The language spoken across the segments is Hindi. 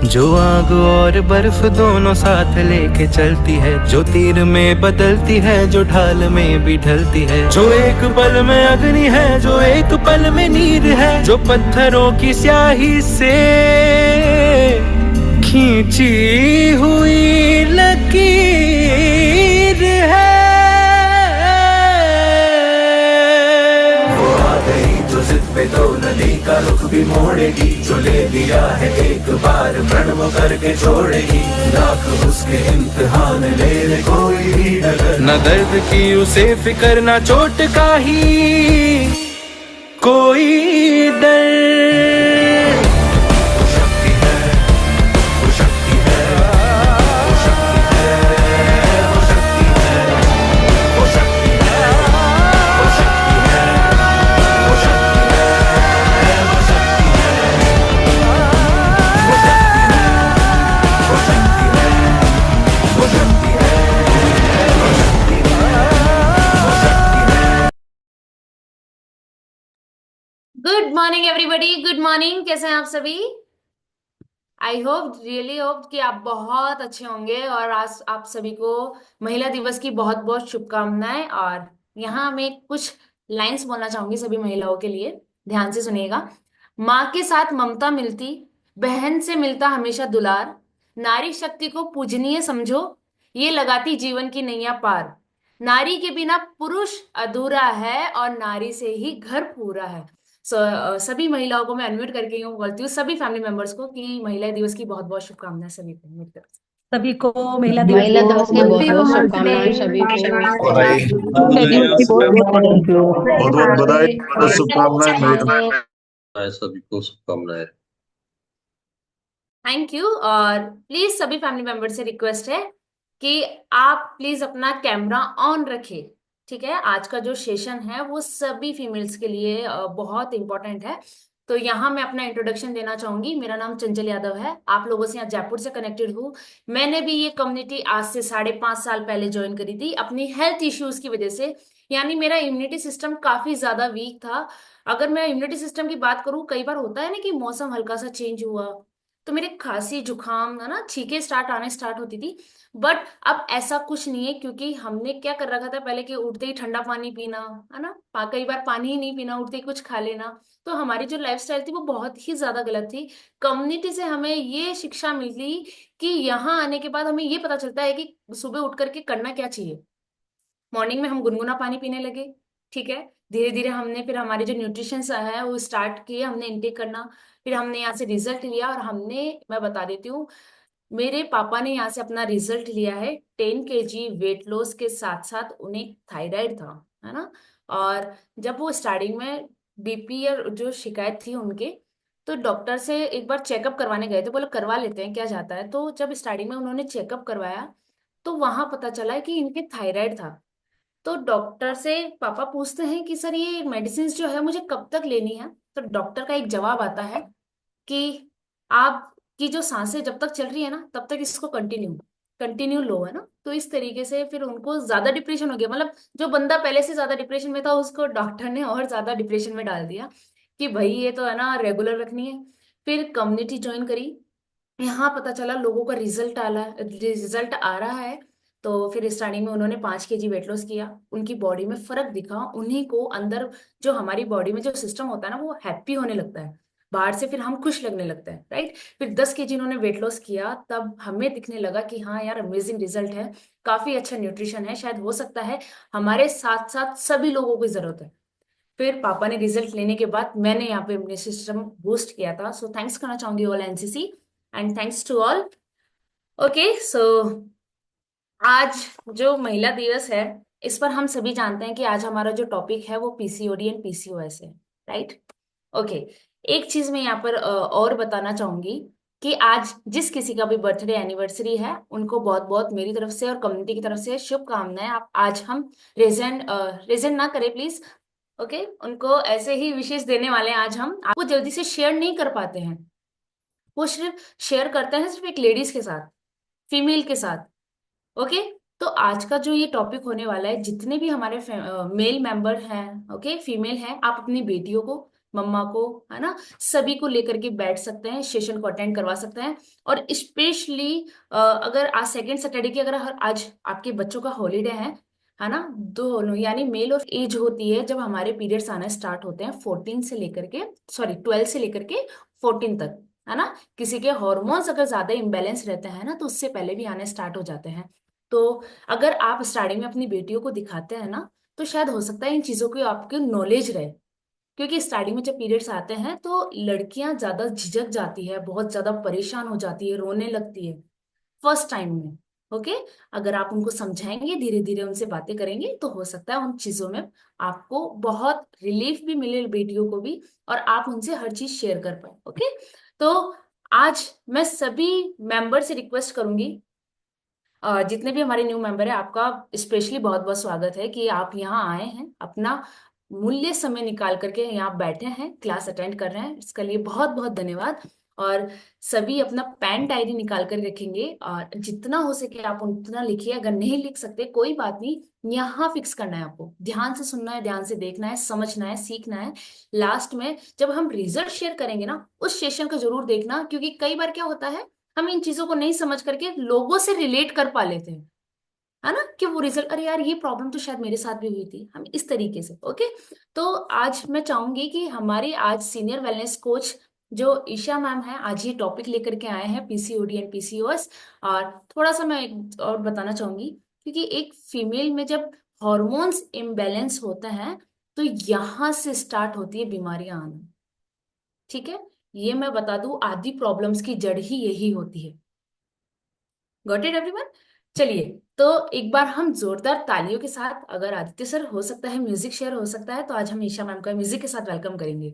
जो आग और बर्फ दोनों साथ लेके चलती है, जो तीर में बदलती है, जो ढाल में भी ढलती है, जो एक पल में अग्नि है, जो एक पल में नीर है, जो पत्थरों की स्याही से खींची हुई लकीर है। वो आ गई जो जिद पे तो नदी का रुख भी मोड़ेगी, जो ले लिया है एक बार प्रण वो करके छोड़ेगी। लाख उसके इम्तिहान ले ले कोई भी डगर, न दर्द की उसे फिक्र, न चोट का ही कोई डर। वो शक्ति है, वो शक्ति है, वो शक्ति है, वो शक्ति है, वो शक्ति है, वो शक्ति है, वो शक्ति है, वो शक्ति है, वो शक्ति है, वो शक्ति है, वो शक्ति है, वो शक्ति है। Good morning everybody, good morning. कैसे हैं आप सभी? आई होप, रियली होप कि आप बहुत अच्छे होंगे। और आज आप सभी को महिला दिवस की बहुत बहुत शुभकामनाएं। और यहाँ मैं कुछ लाइंस बोलना चाहूंगी सभी महिलाओं के लिए। ध्यान से सुनिएगा। माँ के साथ ममता मिलती, बहन से मिलता हमेशा दुलार, नारी शक्ति को पूजनीय समझो, ये लगाती जीवन की नैया पार। नारी के बिना पुरुष अधूरा है और नारी से ही घर पूरा है। सभी महिलाओं को मैं अनम्यूट करके यूँ बोलती हूँ, सभी फैमिली मेंबर्स को, कि महिला दिवस की बहुत बहुत शुभकामनाएं सभी को मेरी तरफ से। सभी को महिला दिवस महिला की दिवस की बहुत हैप्पी बहुत वुमेन्स डे। शुभकामनाएं सभी को। भाई महिला दिवस की बहुत बहुत थैंक यू, बहुत बहुत बधाई, बहुत शुभकामनाएं शुभकामनाएं। सभी को शुभकामनाएं। Thank you. और प्लीज सभी फैमिली मेंबर से रिक्वेस्ट है कि आप प्लीज अपना कैमरा ऑन रखें। ठीक है, आज का जो सेशन है वो सभी फीमेल्स के लिए बहुत इंपॉर्टेंट है। तो यहाँ मैं अपना इंट्रोडक्शन देना चाहूंगी। मेरा नाम चंचल यादव है, आप लोगों से यहाँ जयपुर से कनेक्टेड हूँ। मैंने भी ये कम्युनिटी आज से 5.5 साल पहले ज्वाइन करी थी अपनी हेल्थ इश्यूज की वजह से। यानी मेरा इम्यूनिटी सिस्टम काफी ज्यादा वीक था। अगर मैं इम्यूनिटी सिस्टम की बात करूँ, कई बार होता है ना कि मौसम हल्का सा चेंज हुआ तो मेरे खांसी जुकाम है ना, छींके आने स्टार्ट होती थी। बट अब ऐसा कुछ नहीं है, क्योंकि हमने क्या कर रखा था पहले कि उठते ही ठंडा पानी पीना, है ना, कई बार पानी ही नहीं पीना, उठते ही कुछ खा लेना। तो हमारी जो लाइफस्टाइल थी वो बहुत ही ज्यादा गलत थी। कम्युनिटी से हमें ये शिक्षा मिली कि यहाँ आने के बाद हमें ये पता चलता है कि सुबह उठ करके करना क्या चाहिए। मॉर्निंग में हम गुनगुना पानी पीने लगे। ठीक है, धीरे धीरे हमने फिर हमारे जो न्यूट्रिशन है वो स्टार्ट किए, हमने इनटेक करना। फिर हमने यहाँ से रिजल्ट लिया और हमने, मैं बता देती हूँ, मेरे पापा ने यहाँ से अपना रिजल्ट लिया है। 10 kg वेट लॉस के साथ साथ उन्हें थायराइड था, है ना। और जब वो स्टार्टिंग में बीपी और जो शिकायत थी उनके, तो डॉक्टर से एक बार चेकअप करवाने गए थे, बोले करवा लेते हैं क्या जाता है। तो जब स्टार्टिंग में उन्होंने चेकअप करवाया तो वहां पता चला कि इनके थायराइड था। तो डॉक्टर से पापा पूछते हैं कि सर ये मेडिसिन जो है मुझे कब तक लेनी है। तो डॉक्टर का एक जवाब आता है कि आपकी जो सांसें जब तक चल रही है ना तब तक इसको कंटिन्यू कंटिन्यू लो, है ना। तो इस तरीके से फिर उनको ज्यादा डिप्रेशन हो गया। मतलब जो बंदा पहले से ज्यादा डिप्रेशन में था उसको डॉक्टर ने और ज्यादा डिप्रेशन में डाल दिया कि भाई ये तो है ना रेगुलर रखनी है। फिर कम्युनिटी ज्वाइन करी। यहाँ पता चला लोगों का रिजल्ट आ रहा है। तो फिर स्टार्टिंग में उन्होंने 5 kg वेट लॉस किया, उनकी बॉडी में फर्क दिखा। उन्हीं को अंदर जो हमारी बॉडी में जो सिस्टम होता है ना वो हैप्पी होने लगता है, बाहर से फिर हम खुश लगने लगते हैं, राइट। फिर 10 kg उन्होंने वेट लॉस किया, तब हमें दिखने लगा कि हाँ यार अमेजिंग रिजल्ट है, काफी अच्छा न्यूट्रिशन है, शायद हो सकता है हमारे साथ साथ सभी लोगों को जरूरत है। फिर पापा ने रिजल्ट लेने के बाद मैंने यहाँ पे इम्यून सिस्टम बूस्ट किया था। सो थैंक्स करना चाहूंगी all NCC and thanks to all. Okay, so आज जो महिला दिवस है इस पर हम सभी जानते हैं कि आज हमारा जो टॉपिक है वो पीसीओडी एंड पीसीओएस है, राइट। ओके, एक चीज मैं यहाँ पर और बताना चाहूंगी कि आज जिस किसी का भी बर्थडे एनिवर्सरी है उनको बहुत बहुत मेरी तरफ से और कम्युनिटी की तरफ से शुभकामनाएं। आप आज हम रेजेंट ना करें प्लीज। ओके, उनको ऐसे ही विशेष देने वाले हैं आज हम। आपको जल्दी से शेयर नहीं कर पाते हैं, वो सिर्फ शेयर करते हैं सिर्फ एक लेडीज के साथ, फीमेल के साथ। ओके, तो आज का जो ये टॉपिक होने वाला है, जितने भी हमारे मेल मेंबर हैं, ओके, फीमेल हैं, आप अपनी बेटियों को मम्मा को, है ना, सभी को लेकर के बैठ सकते हैं, सेशन को अटेंड करवा सकते हैं। और स्पेशली अगर आज सेकेंड सैटरडे की, अगर आज आपके बच्चों का हॉलीडे है ना, दोनों यानी मेल और एज होती है जब हमारे पीरियड्स आना स्टार्ट होते हैं 14 से लेकर के, सॉरी 12 से लेकर के 14 तक, है ना। किसी के हॉर्मोन्स अगर ज्यादा इम्बेलेंस रहते हैं ना तो उससे पहले भी आने स्टार्ट हो जाते हैं। तो अगर आप स्टार्टिंग में अपनी बेटियों को दिखाते हैं ना, तो शायद हो सकता है इन चीजों की आपको नॉलेज रहे। क्योंकि स्टार्टिंग में जब पीरियड्स आते हैं तो लड़कियां ज्यादा झिझक जाती है, बहुत ज्यादा परेशान हो जाती है, रोने लगती है फर्स्ट टाइम में। ओके, अगर आप उनको समझाएंगे, धीरे धीरे उनसे बातें करेंगे, तो हो सकता है उन चीजों में आपको बहुत रिलीफ भी मिले, बेटियों को भी, और आप उनसे हर चीज शेयर कर पाए। ओके, तो आज मैं सभी मेंबर से रिक्वेस्ट करूंगी, जितने भी हमारे न्यू मेंबर है, आपका स्पेशली बहुत बहुत स्वागत है कि आप यहाँ आए हैं, अपना मूल्य समय निकाल करके यहाँ बैठे हैं, क्लास अटेंड कर रहे हैं, इसके लिए बहुत बहुत धन्यवाद। और सभी अपना पेन डायरी निकाल कर रखेंगे, और जितना हो सके आप उतना लिखिए, अगर नहीं लिख सकते कोई बात नहीं, यहाँ फिक्स करना है आपको, ध्यान से सुनना है, ध्यान से देखना है, समझना है, सीखना है। लास्ट में जब हम रिजल्ट शेयर करेंगे ना, उस सेशन को जरूर देखना, क्योंकि कई बार क्या होता है, हम इन चीजों को नहीं समझ करके लोगों से रिलेट कर पा लेते हैं, है ना, कि वो रिजल्ट, अरे यार ये प्रॉब्लम तो शायद मेरे साथ भी हुई थी, हम इस तरीके से। ओके, तो आज मैं चाहूंगी कि हमारी आज सीनियर वेलनेस कोच जो ईशा मैम है, आज ये टॉपिक लेकर के आए हैं, पीसीओडी एंड पीसीओएस। और थोड़ा सा मैं एक और बताना चाहूंगी, क्योंकि एक फीमेल में जब हॉर्मोन्स इम्बेलेंस होते हैं तो यहाँ से स्टार्ट होती है बीमारियां आना। ठीक है, ये मैं बता दूं, आधी प्रॉब्लम्स की जड़ ही यही होती है। Got it everyone? चलिए, तो एक बार हम जोरदार तालियों के साथ, अगर आदित्य सर हो सकता है म्यूजिक शेयर हो सकता है, तो आज हम ईशा मैम का म्यूजिक के साथ वेलकम करेंगे।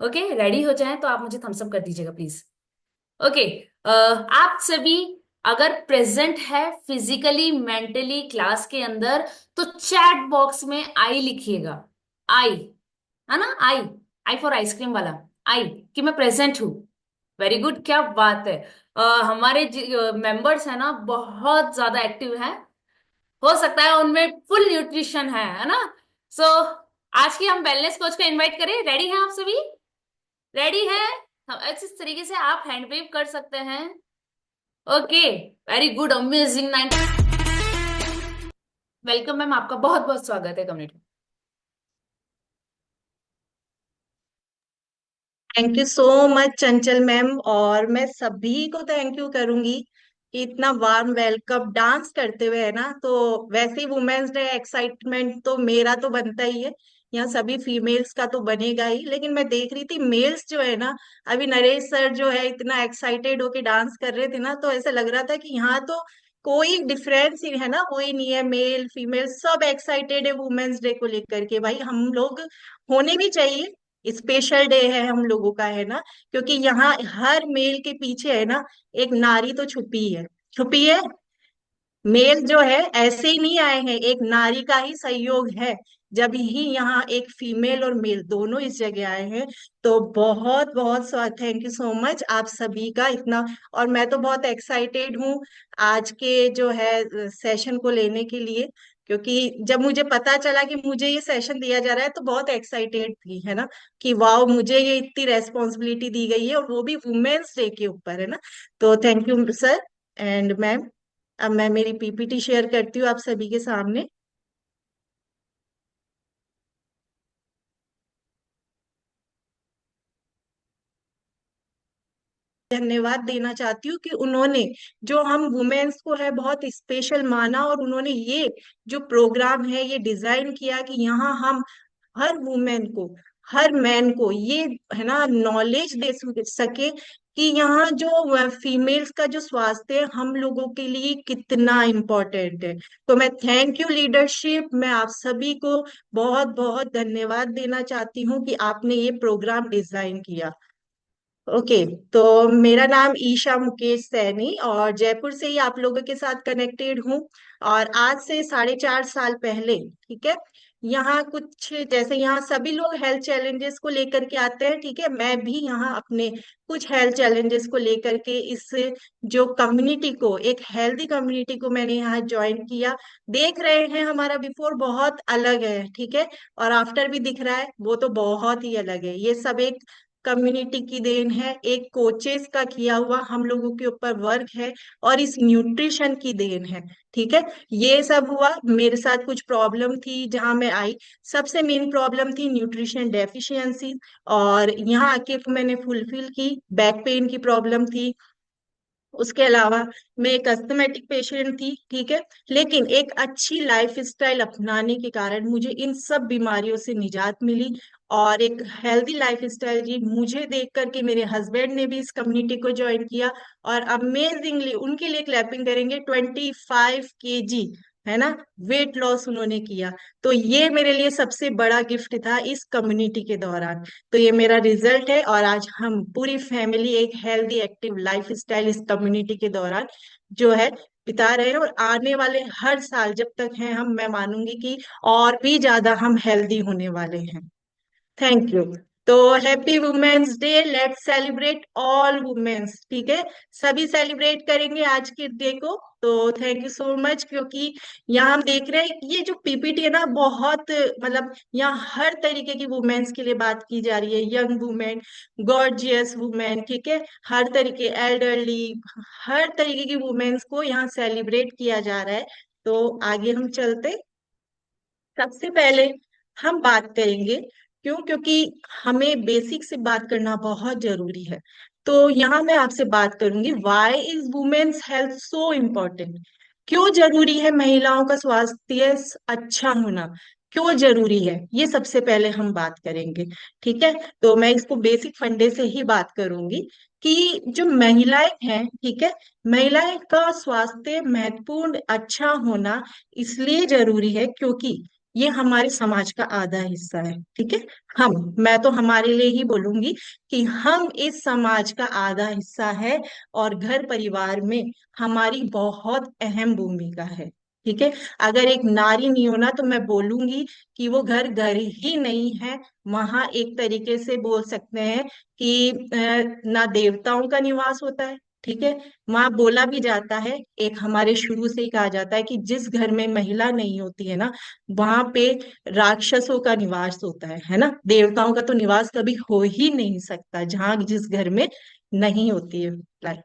ओके, रेडी हो जाएं तो आप मुझे थम्स अप कर दीजिएगा प्लीज। ओके, आप सभी अगर प्रेजेंट है फिजिकली मेंटली क्लास के अंदर, तो चैट बॉक्स में आई लिखिएगा। आई, है ना, आई, आई फॉर आइसक्रीम वाला, आई, कि मैं प्रेजेंट हूँ। वेरी गुड, क्या बात है। हमारे मेंबर्स है ना बहुत ज्यादा एक्टिव हैं, हो सकता है उनमें फुल न्यूट्रिशन है ना। सो आज की हम वेलनेस कोच को इनवाइट करें, रेडी हैं आप सभी? रेडी है? हम इस तरीके से आप हैंड वेव कर सकते हैं। Okay, very good, amazing, 9। Welcome ma'am, आपका बहुत बहुत स्वागत है community. Thank you so much Chanchal ma'am. और मैं सभी को थैंक यू करूंगी कि इतना वार्म वेलकम डांस करते हुए, है ना। तो वैसे ही वुमेन्स डे एक्साइटमेंट तो मेरा तो बनता ही है, यहाँ सभी फीमेल्स का तो बनेगा ही। लेकिन मैं देख रही थी मेल्स जो है ना, अभी नरेश सर जो है इतना एक्साइटेड होके डांस कर रहे थे ना, तो ऐसा लग रहा था कि यहाँ तो कोई डिफरेंस ही है ना, कोई नहीं है, मेल फीमेल सब एक्साइटेड है वुमेन्स डे को लेकर के। भाई हम लोग होने भी चाहिए, स्पेशल डे है हम लोगों का, है ना। क्योंकि यहाँ हर मेल के पीछे है ना एक नारी तो छुपी है, छुपी है। मेल जो है ऐसे ही नहीं आए हैं, एक नारी का ही सहयोग है, जब ही यहाँ एक फीमेल और मेल दोनों इस जगह आए हैं। तो बहुत बहुत थैंक यू सो मच आप सभी का इतना। और मैं तो बहुत एक्साइटेड हूँ आज के जो है सेशन को लेने के लिए, क्योंकि जब मुझे पता चला कि मुझे ये सेशन दिया जा रहा है तो बहुत एक्साइटेड थी, है ना, कि वाह मुझे ये इतनी रेस्पॉन्सिबिलिटी दी गई है और वो भी वुमेन्स डे के ऊपर, है ना। तो thank you sir and ma'am. अब मैं मेरी पीपीटी शेयर करती हूँ आप सभी के सामने। धन्यवाद देना चाहती हूँ कि उन्होंने जो हम वुमेन्स को है बहुत स्पेशल माना, और उन्होंने ये जो प्रोग्राम है ये डिजाइन किया कि यहाँ हम हर वुमेन को, हर मैन को ये, है ना, नॉलेज दे सके कि यहाँ जो फीमेल्स का जो स्वास्थ्य है हम लोगों के लिए कितना इम्पोर्टेंट है। तो मैं थैंक यू लीडरशिप, मैं आप सभी को बहुत बहुत धन्यवाद देना चाहती हूँ कि आपने ये प्रोग्राम डिजाइन किया। ओके, तो मेरा नाम ईशा मुकेश सैनी और जयपुर से ही आप लोगों के साथ कनेक्टेड हूँ। और आज से 4.5 साल पहले, ठीक है, यहाँ कुछ जैसे यहाँ सभी लोग हेल्थ चैलेंजेस को लेकर के आते हैं, ठीक है, मैं भी यहाँ अपने कुछ हेल्थ चैलेंजेस को लेकर के इस जो कम्युनिटी को, एक हेल्दी कम्युनिटी को मैंने यहाँ ज्वाइन किया। देख रहे हैं हमारा बिफोर बहुत अलग है, ठीक है, और आफ्टर भी दिख रहा है, वो तो बहुत ही अलग है। ये सब एक कम्युनिटी की देन है, एक कोचेस का किया हुआ हम लोगों के ऊपर वर्क है, और इस न्यूट्रिशन की देन है, ठीक है। ये सब हुआ, मेरे साथ कुछ प्रॉब्लम थी जहां मैं आई, सबसे मेन प्रॉब्लम थी न्यूट्रिशन डेफिशिएंसी, और यहाँ आके मैंने फुलफिल की। बैक पेन की प्रॉब्लम थी, उसके अलावा मैं एक अस्थमेटिक पेशेंट थी, ठीक है, लेकिन एक अच्छी लाइफ स्टाइल अपनाने के कारण मुझे इन सब बीमारियों से निजात मिली। और एक हेल्दी लाइफ स्टाइल जी मुझे देख करके मेरे हस्बैंड ने भी इस कम्युनिटी को ज्वाइन किया, और अमेजिंगली उनके लिए क्लैपिंग करेंगे, 25 kg, है ना, वेट लॉस उन्होंने किया। तो ये मेरे लिए सबसे बड़ा गिफ्ट था इस कम्युनिटी के दौरान। तो ये मेरा रिजल्ट है, और आज हम पूरी फैमिली एक हेल्दी एक्टिव लाइफ स्टाइल इस कम्युनिटी के दौरान जो है बिता रहे हैं, और आने वाले हर साल जब तक हैं हम, मैं मानूंगी कि और भी ज्यादा हम हेल्दी होने वाले हैं। Thank you. तो happy women's day, let's celebrate all women's, ठीक है, सभी सेलिब्रेट करेंगे आज के डे को। तो थैंक यू सो मच, क्योंकि यहाँ हम देख रहे हैं ये जो पीपीटी है ना, बहुत मतलब यहाँ हर तरीके की वुमेन्स के लिए बात की जा रही है, यंग वुमेन, गॉर्जियस वुमेन, ठीक है, हर तरीके, एल्डरली, हर तरीके की वुमेन्स को यहाँ सेलिब्रेट किया जा रहा है। तो आगे हम चलते, सबसे पहले हम बात करेंगे, क्यों, क्योंकि हमें बेसिक से बात करना बहुत जरूरी है। तो यहाँ मैं आपसे बात करूंगी, why is women's health so important, क्यों जरूरी है महिलाओं का स्वास्थ्य अच्छा होना, क्यों जरूरी है, ये सबसे पहले हम बात करेंगे, ठीक है। तो मैं इसको बेसिक फंडे से ही बात करूंगी कि जो महिलाएं हैं, ठीक है, महिलाएं का स्वास्थ्य महत्वपूर्ण अच्छा होना इसलिए जरूरी है क्योंकि ये हमारे समाज का आधा हिस्सा है, ठीक है। मैं तो हमारे लिए ही बोलूंगी कि हम इस समाज का आधा हिस्सा है, और घर परिवार में हमारी बहुत अहम भूमिका है, ठीक है। अगर एक नारी नहीं होना तो मैं बोलूंगी कि वो घर घर ही नहीं है, वहां एक तरीके से बोल सकते हैं कि ना देवताओं का निवास होता है, ठीक है। वहां बोला भी जाता है, एक हमारे शुरू से ही कहा जाता है कि जिस घर में महिला नहीं होती है ना, वहां पे राक्षसों का निवास होता है ना, देवताओं का तो निवास कभी हो ही नहीं सकता जहां जिस घर में नहीं होती है लाइफ।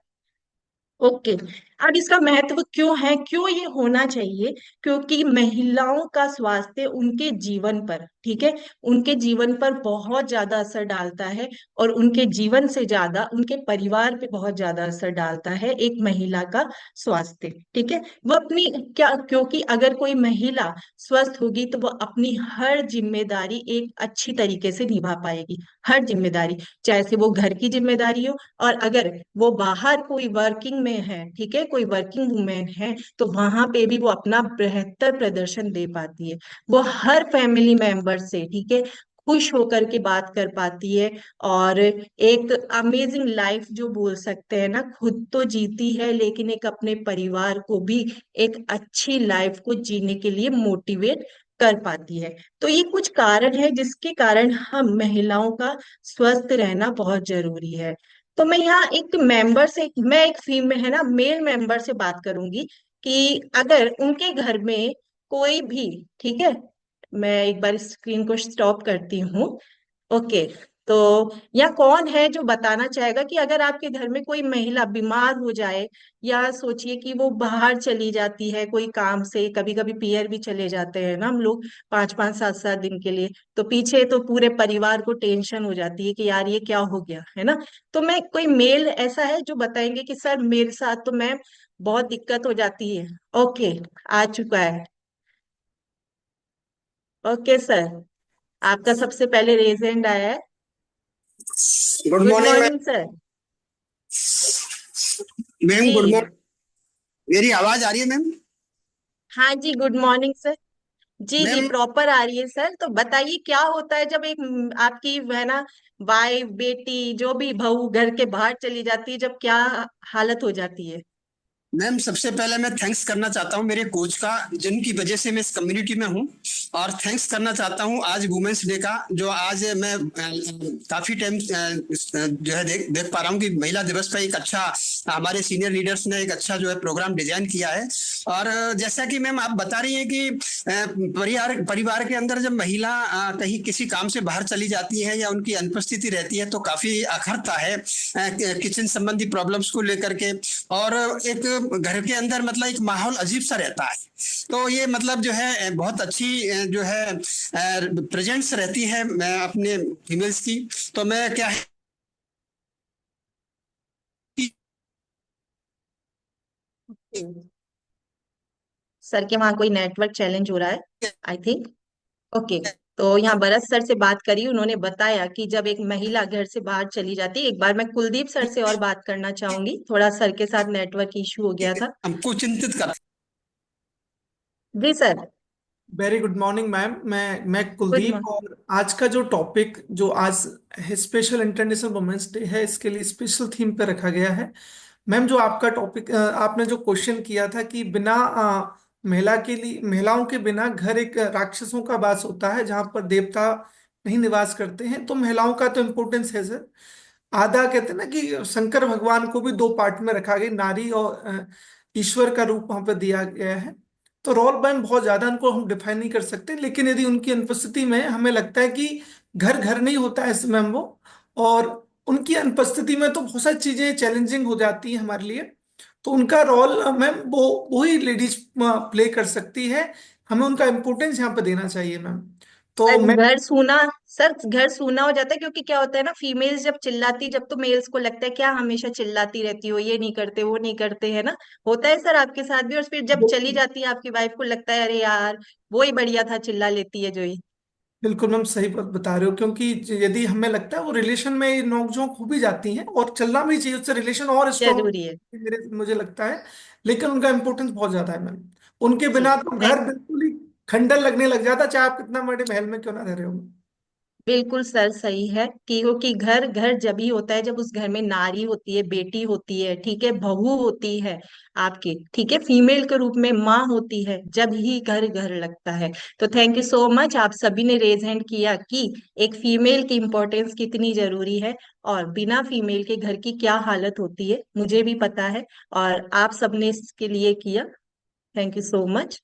ओके, अब इसका महत्व क्यों है, क्यों ये होना चाहिए, क्योंकि महिलाओं का स्वास्थ्य उनके जीवन पर, ठीक है, उनके जीवन पर बहुत ज्यादा असर डालता है, और उनके जीवन से ज्यादा उनके परिवार पे बहुत ज्यादा असर डालता है एक महिला का स्वास्थ्य, ठीक है। वो अपनी क्या, क्योंकि अगर कोई महिला स्वस्थ होगी तो वो अपनी हर जिम्मेदारी एक अच्छी तरीके से निभा पाएगी, हर जिम्मेदारी, चाहे से वो घर की जिम्मेदारी हो, और अगर वो बाहर कोई वर्किंग में है, ठीक है, कोई वर्किंग वुमेन है, तो वहां पे भी वो अपना बेहतर प्रदर्शन दे पाती है। वो हर फैमिली मेंबर से, ठीक है, खुश होकर के बात कर पाती है, और एक अमेजिंग लाइफ जो बोल सकते हैं ना, खुद तो जीती है लेकिन एक अपने परिवार को भी एक अच्छी लाइफ को जीने के लिए मोटिवेट कर पाती है। तो ये कुछ कारण है जिसके कारण हम महिलाओं का स्वस्थ रहना बहुत जरूरी है। तो मैं यहाँ एक मेंबर से, मैं एक फीमेल है ना, मेल मेंबर से बात करूंगी कि अगर उनके घर में कोई भी, ठीक है, मैं एक बार स्क्रीन को स्टॉप करती हूँ। ओके, तो यहाँ कौन है जो बताना चाहेगा कि अगर आपके घर में कोई महिला बीमार हो जाए, या सोचिए कि वो बाहर चली जाती है कोई काम से, कभी कभी पीयर भी चले जाते हैं ना हम लोग, 5 5 7 7 दिन के लिए, तो पीछे तो पूरे परिवार को टेंशन हो जाती है कि यार ये क्या हो गया, है ना। तो मैं, कोई मेल ऐसा है जो बताएंगे कि सर मेरे साथ तो मैं बहुत दिक्कत हो जाती है। ओके, आ चुका है। ओके सर, आपका सबसे पहले रेज हैंड आया है। Good good morning morning sir. Ma'am. Good जी, मॉर्निंग। मेरी आवाज आ रही है मैम? हाँ जी, गुड मॉर्निंग सर। जी जी, मैम, प्रॉपर आ रही है सर। तो बताइए क्या होता है जब एक आपकी है ना वाइफ, बेटी, जो भी बहू घर के बाहर चली जाती है, जब क्या हालत हो जाती है। मैम सबसे पहले मैं थैंक्स करना चाहता हूँ मेरे कोच का, जिनकी वजह से मैं इस कम्युनिटी में हूँ। और थैंक्स करना चाहता हूँ आज वुमेन्स डे का, जो आज मैं काफी टाइम जो है देख पा रहा हूँ कि महिला दिवस पर एक अच्छा, हमारे सीनियर लीडर्स ने एक अच्छा जो है प्रोग्राम डिजाइन किया है। और जैसा कि मैम आप बता रही हैं कि परिवार परिवार के अंदर जब महिला कहीं किसी काम से बाहर चली जाती है या उनकी अनुपस्थिति रहती है तो काफी अखरता है किचन संबंधी प्रॉब्लम्स को लेकर के। और एक घर के अंदर मतलब एक माहौल अजीब सा रहता है। तो ये मतलब जो है बहुत अच्छी जो है प्रेजेंस रहती है अपने फीमेल्स की। तो मैं क्या है सर के वहाँ कोई नेटवर्क चैलेंज हो रहा है आई थिंक। ओके। तो यहाँ भरत सर से बात करी, उन्होंने बताया कि जब एक महिला घर से बाहर चली जाती है, एक बार मैं कुलदीप सर से और बात करना चाहूंगी, थोड़ा सर के साथ नेटवर्क इशू हो गया था। हमको चिंतित कर। जी sir. Very good morning ma'am. मैं गुड कुलदीप, मॉर्निंग। और आज का जो टॉपिक जो आज स्पेशल इंटरनेशनल वुमेन्स डे है, इसके लिए स्पेशल थीम पे रखा गया है। मैम जो आपका टॉपिक, आपने जो क्वेश्चन किया था कि बिना महिला के लिए, महिलाओं के बिना घर एक राक्षसों का वास होता है जहाँ पर देवता नहीं निवास करते हैं। तो महिलाओं का तो इम्पोर्टेंस है सर। आधा कहते हैं ना कि शंकर भगवान को भी दो पार्ट में रखा गया, नारी और ईश्वर का रूप वहां पर दिया गया है। तो रोल मैम बहुत ज्यादा उनको हम डिफाइन नहीं कर सकते, लेकिन यदि उनकी अनुपस्थिति में हमें लगता है कि घर घर नहीं होता है मैम वो, और उनकी अनुपस्थिति में तो बहुत सारी चीजें चैलेंजिंग हो जाती हैं हमारे लिए। तो उनका रोल मैम वो ही लेडीज प्ले कर सकती है। हमें उनका इम्पोर्टेंस यहाँ पे देना चाहिए मैम। तो सर मैं घर सूना, सर घर सूना हो जाता है, क्योंकि क्या होता है ना, फीमेल्स जब चिल्लाती, जब तो मेल्स को लगता है क्या हमेशा चिल्लाती रहती हो, ये नहीं करते वो नहीं करते, है ना। होता है सर आपके साथ भी, और फिर जब चली जाती है आपकी वाइफ को लगता है अरे यार वो ही बढ़िया था, चिल्ला लेती है जो ही। बिल्कुल मैम सही बात बता रहे हो, क्योंकि यदि हमें लगता है वो रिलेशन में नोकझोंक हो भी जाती हैं और चलना भी चाहिए, उससे रिलेशन और स्ट्रॉन्ग जरूरी है। मेरे मुझे लगता है। लेकिन उनका इम्पोर्टेंस बहुत ज्यादा है मैम। उनके जी। बिना तो घर बिल्कुल ही खंडर लगने लग जाता, चाहे आप कितना बड़े महल में क्यों ना रह रहे हो। बिल्कुल सर सही है कि क्योंकि घर घर जब ही होता है जब उस घर में नारी होती है, बेटी होती है, ठीक है, बहू होती है आपकी, ठीक है, फीमेल के रूप में माँ होती है, जब ही घर घर लगता है। तो थैंक यू सो मच, आप सभी ने रेज हैंड किया कि एक फीमेल की इम्पोर्टेंस कितनी जरूरी है, और बिना फीमेल के घर की क्या हालत होती है मुझे भी पता है, और आप सबने इसके लिए किया। Thank you so much.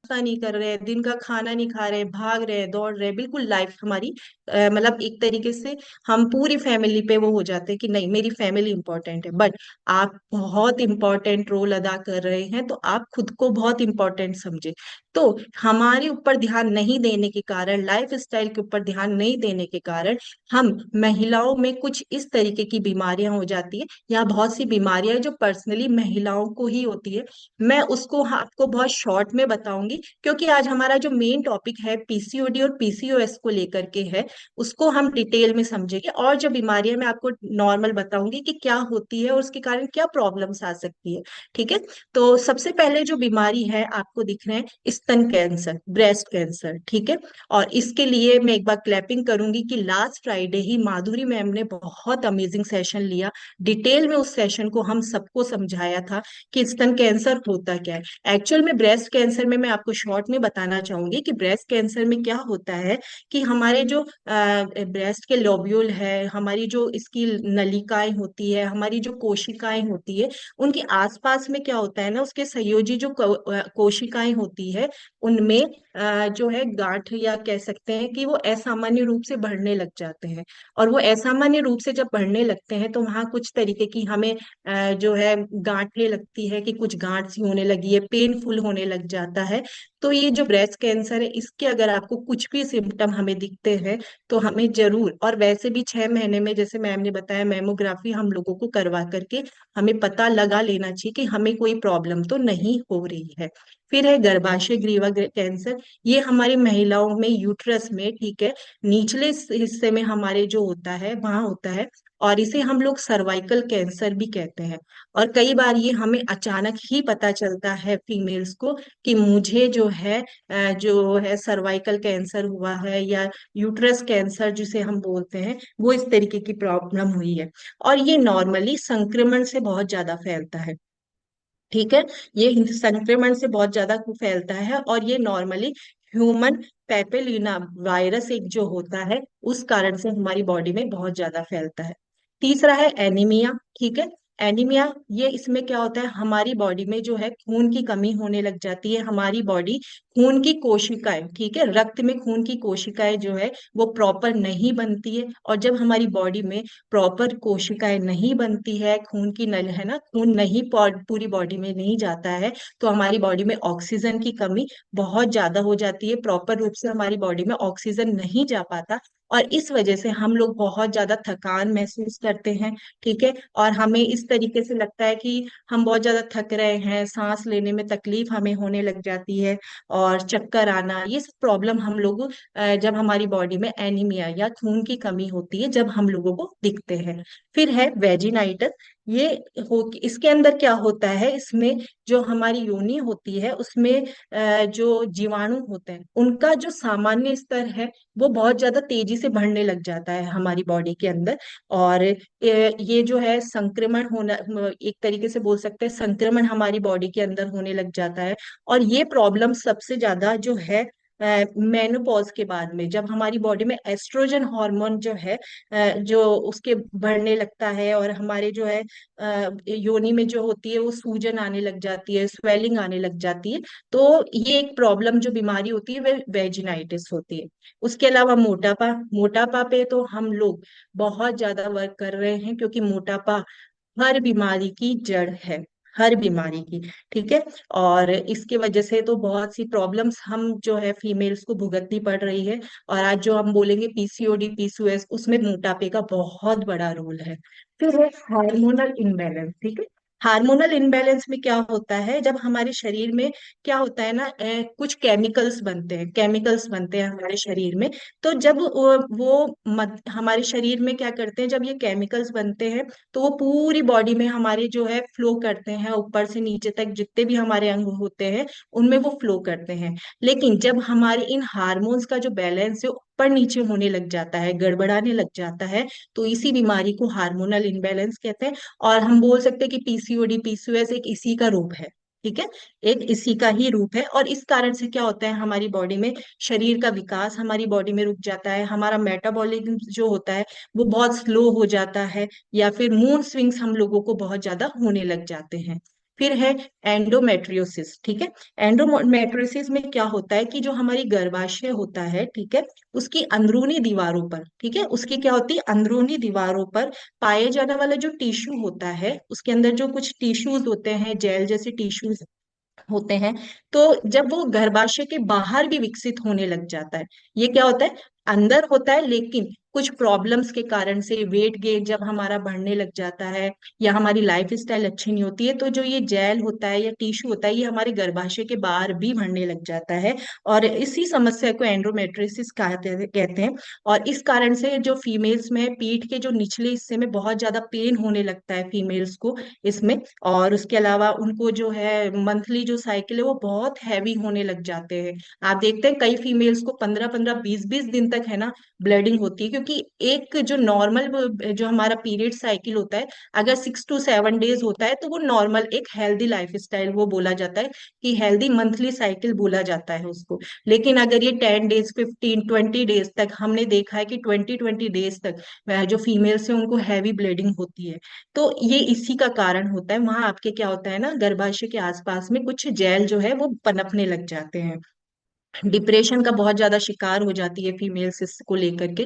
नाश्ता नहीं कर रहे, दिन का खाना नहीं खा रहे, भाग रहे, दौड़ रहे, बिल्कुल लाइफ हमारी मतलब एक तरीके से हम पूरी फैमिली पे वो हो जाते हैं कि नहीं मेरी फैमिली इंपॉर्टेंट है। बट आप बहुत इंपॉर्टेंट रोल अदा कर रहे हैं, तो आप खुद को बहुत इंपॉर्टेंट समझे। तो हमारे ऊपर ध्यान नहीं देने के कारण, लाइफ स्टाइल के ऊपर ध्यान नहीं देने के कारण हम महिलाओं में कुछ इस तरीके की बीमारियां हो जाती है, या बहुत सी बीमारियां जो पर्सनली महिलाओं को ही होती है। मैं उसको आपको बहुत शॉर्ट में बताऊंगी, क्योंकि आज हमारा जो मेन टॉपिक है पीसीओडी और पीसीओएस को लेकर के है, उसको हम डिटेल में समझेंगे, और जो बीमारियां मैं आपको नॉर्मल बताऊंगी कि क्या होती है और उसके कारण क्या प्रॉब्लम्स आ सकती है। ठीक है। तो सबसे पहले जो बीमारी है आपको दिख रहे हैं, स्तन कैंसर, ब्रेस्ट कैंसर, ठीक है। और इसके लिए मैं एक बार क्लैपिंग करूंगी कि लास्ट फ्राइडे ही माधुरी मैम ने बहुत अमेजिंग सेशन लिया, डिटेल में उस सेशन को हम सबको समझाया था कि स्तन कैंसर होता क्या है। एक्चुअल में ब्रेस्ट कैंसर में मैं आपको शॉर्ट में बताना चाहूंगी कि ब्रेस्ट कैंसर में क्या होता है कि हमारे जो ब्रेस्ट के लोब्यूल है, हमारी जो इसकी नलिकाएं होती है, हमारी जो कोशिकाएं होती है, उनके आसपास में क्या होता है ना, उसके संयोजी जो कोशिकाएं होती है, उनमें जो है गांठ, या कह सकते हैं कि वो असामान्य रूप से बढ़ने लग जाते हैं। और वो असामान्य रूप से जब बढ़ने लगते हैं तो वहाँ कुछ तरीके की हमें जो है गांठें लगती है कि कुछ गांठ सी होने लगी है, पेनफुल होने लग जाता है। तो ये जो ब्रेस्ट कैंसर है, इसके अगर आपको कुछ भी सिम्टम हमें दिखते हैं तो हमें जरूर, और वैसे भी 6 महीने में जैसे मैम ने बताया मैमोग्राफी हम लोगों को करवा करके हमें पता लगा लेना चाहिए कि हमें कोई प्रॉब्लम तो नहीं हो रही है। फिर है गर्भाशय ग्रीवा कैंसर। ये हमारी महिलाओं में यूट्रस में, ठीक है, निचले हिस्से में हमारे जो होता है वहां होता है, और इसे हम लोग सर्वाइकल कैंसर भी कहते हैं। और कई बार ये हमें अचानक ही पता चलता है फीमेल्स को कि मुझे जो है सर्वाइकल कैंसर हुआ है, या यूट्रस कैंसर जिसे हम बोलते हैं, वो इस तरीके की प्रॉब्लम हुई है। और ये नॉर्मली संक्रमण से बहुत ज्यादा फैलता है, ठीक है। ये संक्रमण से बहुत ज्यादा फैलता है, और ये नॉर्मली ह्यूमन पेपिलोमा वायरस एक जो होता है उस कारण से हमारी बॉडी में बहुत ज्यादा फैलता है। तीसरा है एनीमिया, ठीक है। एनीमिया, ये इसमें क्या होता है, हमारी बॉडी में जो है खून की कमी होने लग जाती है। हमारी बॉडी खून की कोशिकाएं, ठीक है, रक्त में खून की कोशिकाएं जो है वो प्रॉपर नहीं बनती है। और जब हमारी बॉडी में प्रॉपर कोशिकाएं नहीं बनती है, खून की नल है ना, खून नहीं पूरी बॉडी में नहीं जाता है, तो हमारी बॉडी में ऑक्सीजन की कमी बहुत ज्यादा हो जाती है। प्रॉपर रूप से हमारी बॉडी में ऑक्सीजन नहीं जा पाता, और इस वजह से हम लोग बहुत ज्यादा थकान महसूस करते हैं, ठीक है। और हमें इस तरीके से लगता है कि हम बहुत ज्यादा थक रहे हैं, सांस लेने में तकलीफ हमें होने लग जाती है, और चक्कर आना, ये सब प्रॉब्लम हम लोग जब हमारी बॉडी में एनीमिया या खून की कमी होती है जब हम लोगों को दिखते हैं। फिर है वेजिनाइटिस। ये इसके अंदर क्या होता है, इसमें जो हमारी योनि होती है उसमें जो जीवाणु होते हैं उनका जो सामान्य स्तर है वो बहुत ज्यादा तेजी से बढ़ने लग जाता है हमारी बॉडी के अंदर। और ये जो है संक्रमण होना, एक तरीके से बोल सकते हैं संक्रमण हमारी बॉडी के अंदर होने लग जाता है। और ये प्रॉब्लम सबसे ज्यादा जो है मेनोपॉज के बाद में, जब हमारी बॉडी में एस्ट्रोजन हार्मोन जो है जो उसके बढ़ने लगता है, और हमारे जो है योनि में जो होती है वो सूजन आने लग जाती है, स्वेलिंग आने लग जाती है। तो ये एक प्रॉब्लम जो बीमारी होती है वह वेजिनाइटिस होती है। उसके अलावा मोटापा, मोटापा पे तो हम लोग बहुत ज्यादा वर्क कर रहे हैं, क्योंकि मोटापा हर बीमारी की जड़ है, हर बीमारी की, ठीक है। और इसके वजह से तो बहुत सी प्रॉब्लम्स हम जो है फीमेल्स को भुगतनी पड़ रही है। और आज जो हम बोलेंगे पीसीओडी पीसीओएस, उसमें मोटापे का बहुत बड़ा रोल है। फिर है हार्मोनल इनबैलेंस, ठीक है। हार्मोनल इनबैलेंस में क्या होता है, जब हमारे शरीर में क्या होता है ना, कुछ केमिकल्स बनते हैं, केमिकल्स बनते हैं हमारे शरीर में। तो जब हमारे शरीर में क्या करते हैं, जब ये केमिकल्स बनते हैं तो वो पूरी बॉडी में हमारे जो है फ्लो करते हैं, ऊपर से नीचे तक जितने भी हमारे अंग होते हैं उनमें वो फ्लो करते हैं। लेकिन जब हमारे इन हार्मोन्स का जो बैलेंस है ऊपर नीचे होने लग जाता है, गड़बड़ाने लग जाता है, तो इसी बीमारी को हार्मोनल इनबैलेंस कहते हैं। और हम बोल सकते हैं कि पीसीओडी पीसीओएस एक इसी का रूप है, ठीक है, एक इसी का ही रूप है। और इस कारण से क्या होता है, हमारी बॉडी में शरीर का विकास हमारी बॉडी में रुक जाता है, हमारा मेटाबॉलिज्म जो होता है वो बहुत स्लो हो जाता है, या फिर मूड स्विंग्स हम लोगों को बहुत ज्यादा होने लग जाते हैं। फिर है एंडोमेट्रियोसिस, ठीक है। एंडोमेट्रियोसिस में क्या होता है कि जो हमारी गर्भाशय होता है, ठीक है, उसकी अंदरूनी दीवारों पर, ठीक है, उसकी क्या होती है, अंदरूनी दीवारों पर पाए जाने वाला जो टिश्यू होता है, उसके अंदर जो कुछ टिश्यूज होते हैं, जेल जैसे टिश्यूज होते हैं, तो जब वो गर्भाशय के बाहर भी विकसित होने लग जाता है, ये क्या होता है, अंदर होता है लेकिन कुछ प्रॉब्लम्स के कारण से वेट गेन जब हमारा बढ़ने लग जाता है, या हमारी लाइफ स्टाइल अच्छी नहीं होती है, तो जो ये जेल होता है या टिश्यू होता है ये हमारे गर्भाशय के बाहर भी बढ़ने लग जाता है। और इसी समस्या को एंड्रोमेट्रियोसिस कहते हैं। और इस कारण से जो फीमेल्स में पीठ के जो निचले हिस्से में बहुत ज्यादा पेन होने लगता है फीमेल्स को इसमें। और उसके अलावा उनको जो है मंथली जो साइकिल है वो बहुत हैवी होने लग जाते हैं। आप देखते हैं कई फीमेल्स को 15-15 20-20 दिन तक है ना ब्लीडिंग होती है, क्योंकि एक जो नॉर्मल जो हमारा पीरियड साइकिल होता है अगर 6 to 7 डेज होता है तो वो नॉर्मल एक हेल्दी लाइफ स्टाइल वो बोला जाता है, कि हेल्दी मंथली साइकिल बोला जाता है उसको। लेकिन अगर ये 10 डेज 15-20 डेज तक, हमने देखा है कि 20-20 डेज तक जो फीमेल्स है उनको हैवी ब्लीडिंग होती है। तो ये इसी का कारण होता है, वहां आपके क्या होता है ना, गर्भाशय के आसपास में कुछ जेल जो है वो पनपने लग जाते हैं। डिप्रेशन का बहुत ज्यादा शिकार हो जाती है फीमेल्स इसको लेकर के।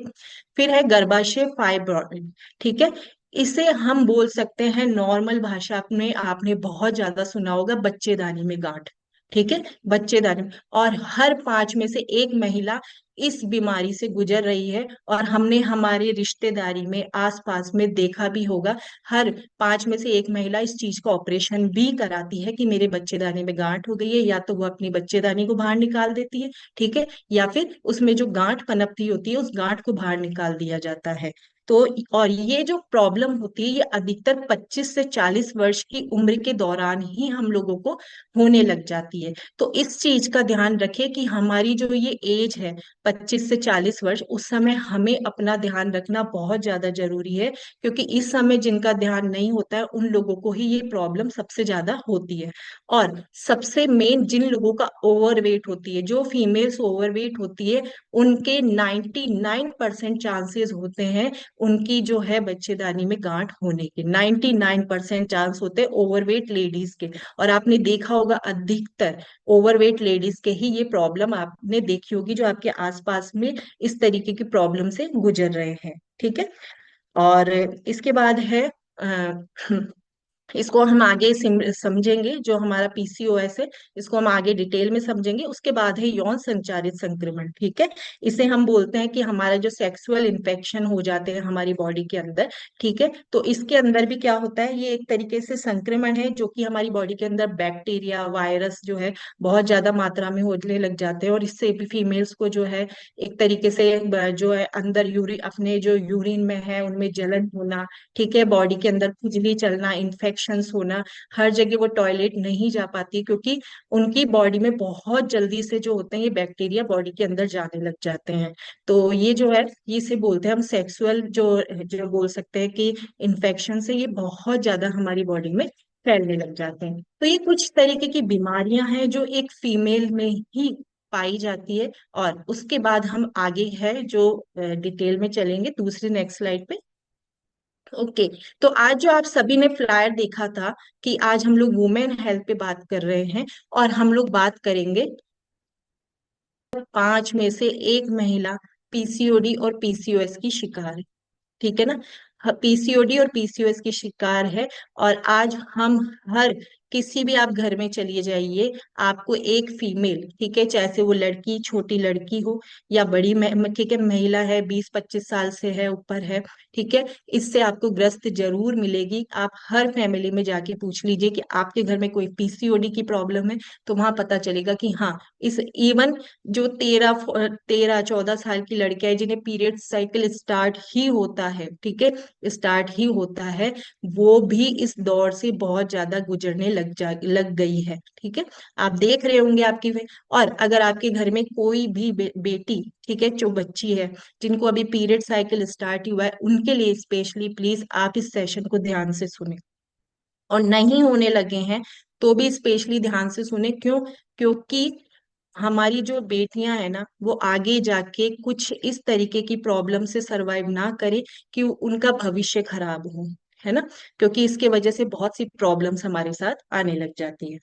फिर है गर्भाशय फाइब्रॉइड, ठीक है। इसे हम बोल सकते हैं नॉर्मल भाषा में आपने बहुत ज्यादा सुना होगा बच्चेदानी में गांठ, ठीक है, बच्चेदानी। और हर 5 में से एक महिला इस बीमारी से गुजर रही है। और हमने हमारे रिश्तेदारी में आसपास में देखा भी होगा, हर 5 में से एक महिला इस चीज का ऑपरेशन भी कराती है कि मेरे बच्चेदानी में गांठ हो गई है, या तो वो अपनी बच्चेदानी को बाहर निकाल देती है, ठीक है, या फिर उसमें जो गांठ पनपती होती है उस गांठ को बाहर निकाल दिया जाता है। तो और ये जो प्रॉब्लम होती है ये अधिकतर 25 से 40 वर्ष की उम्र के दौरान ही हम लोगों को होने लग जाती है। तो इस चीज का ध्यान रखें कि हमारी जो ये एज है 25 से 40 वर्ष, उस समय हमें अपना ध्यान रखना बहुत ज्यादा जरूरी है, क्योंकि इस समय जिनका ध्यान नहीं होता है उन लोगों को ही ये प्रॉब्लम सबसे ज्यादा होती है। और सबसे मेन जिन लोगों का ओवरवेट होती है, जो फीमेल्स ओवरवेट होती है, उनके 99% चांसेस होते हैं उनकी जो है बच्चेदानी में गांठ होने के। 99% चांस होते हैं ओवरवेट लेडीज के। और आपने देखा होगा अधिकतर ओवरवेट लेडीज के ही ये प्रॉब्लम आपने देखी होगी, जो आपके आसपास में इस तरीके की प्रॉब्लम से गुजर रहे हैं, ठीक है। और इसके बाद है इसको हम आगे समझेंगे, जो हमारा पीसीओएस है इसको हम आगे डिटेल में समझेंगे। उसके बाद है यौन संचारित संक्रमण, ठीक है। इसे हम बोलते हैं कि हमारा जो सेक्सुअल इन्फेक्शन हो जाते हैं हमारी बॉडी के अंदर, ठीक है। तो इसके अंदर भी क्या होता है, ये एक तरीके से संक्रमण है जो कि हमारी बॉडी के अंदर बैक्टीरिया वायरस जो है बहुत ज्यादा मात्रा में होने लग जाते हैं, और इससे भी फीमेल्स को जो है एक तरीके से जो है अंदर यूरिन, अपने जो यूरिन में है उनमें जलन होना, ठीक है, बॉडी के अंदर खुजली चलना, इन्फेक्शंस होना, हर जगह वो टॉयलेट नहीं जा पाती, क्योंकि उनकी बॉडी में बहुत जल्दी से जो होते हैं ये बैक्टीरिया बॉडी के अंदर जाने लग जाते हैं। तो ये जो है ये इसे बोलते हैं हम सेक्सुअल जो जो बोल सकते हैं कि इन्फेक्शन से ये बहुत ज्यादा हमारी बॉडी में फैलने लग जाते हैं। तो ये कुछ तरीके की बीमारियां हैं जो एक फीमेल में ही पाई जाती है। और उसके बाद हम आगे है जो डिटेल में चलेंगे दूसरी नेक्स्ट स्लाइड पे। ओके। तो आज जो आप सभी ने फ्लायर देखा था कि आज हम लोग वुमेन हेल्थ पे बात कर रहे हैं, और हम लोग बात करेंगे 5 में से एक महिला पीसीओडी और पीसीओएस की शिकार है, ठीक है ना। पीसीओडी और पीसीओएस की शिकार है। और आज हम हर किसी भी आप घर में चलिए जाइए, आपको एक फीमेल, ठीक है, चाहे से वो लड़की छोटी लड़की हो या बड़ी ठीक है महिला है 20-25 साल से है ऊपर है, ठीक है, इससे आपको ग्रस्त जरूर मिलेगी। आप हर फैमिली में जाके पूछ लीजिए कि आपके घर में कोई पीसीओडी की प्रॉब्लम है, तो वहां पता चलेगा कि हाँ, इस इवन जो 13-14 साल की लड़कियां है जिन्हें पीरियड साइकिल स्टार्ट ही होता है, ठीक है, स्टार्ट ही होता है, वो भी इस दौर से बहुत ज्यादा गुजरने लग गई है, ठीक है। आप देख रहे होंगे आपकी और अगर आपके घर में कोई भी बेटी, ठीक है, जो बच्ची है जिनको अभी पीरियड साइकिल स्टार्ट हुआ है, उनके लिए स्पेशली प्लीज आप इस सेशन को ध्यान से सुने। और नहीं होने लगे हैं तो भी स्पेशली ध्यान से सुने, क्यों? क्योंकि हमारी जो बेटियां है ना वो आगे जाके कुछ इस तरीके की प्रॉब्लम से सरवाइव ना करे कि उनका भविष्य खराब हो, है ना, क्योंकि इसके वजह से बहुत सी प्रॉब्लम्स हमारे साथ आने लग जाती है।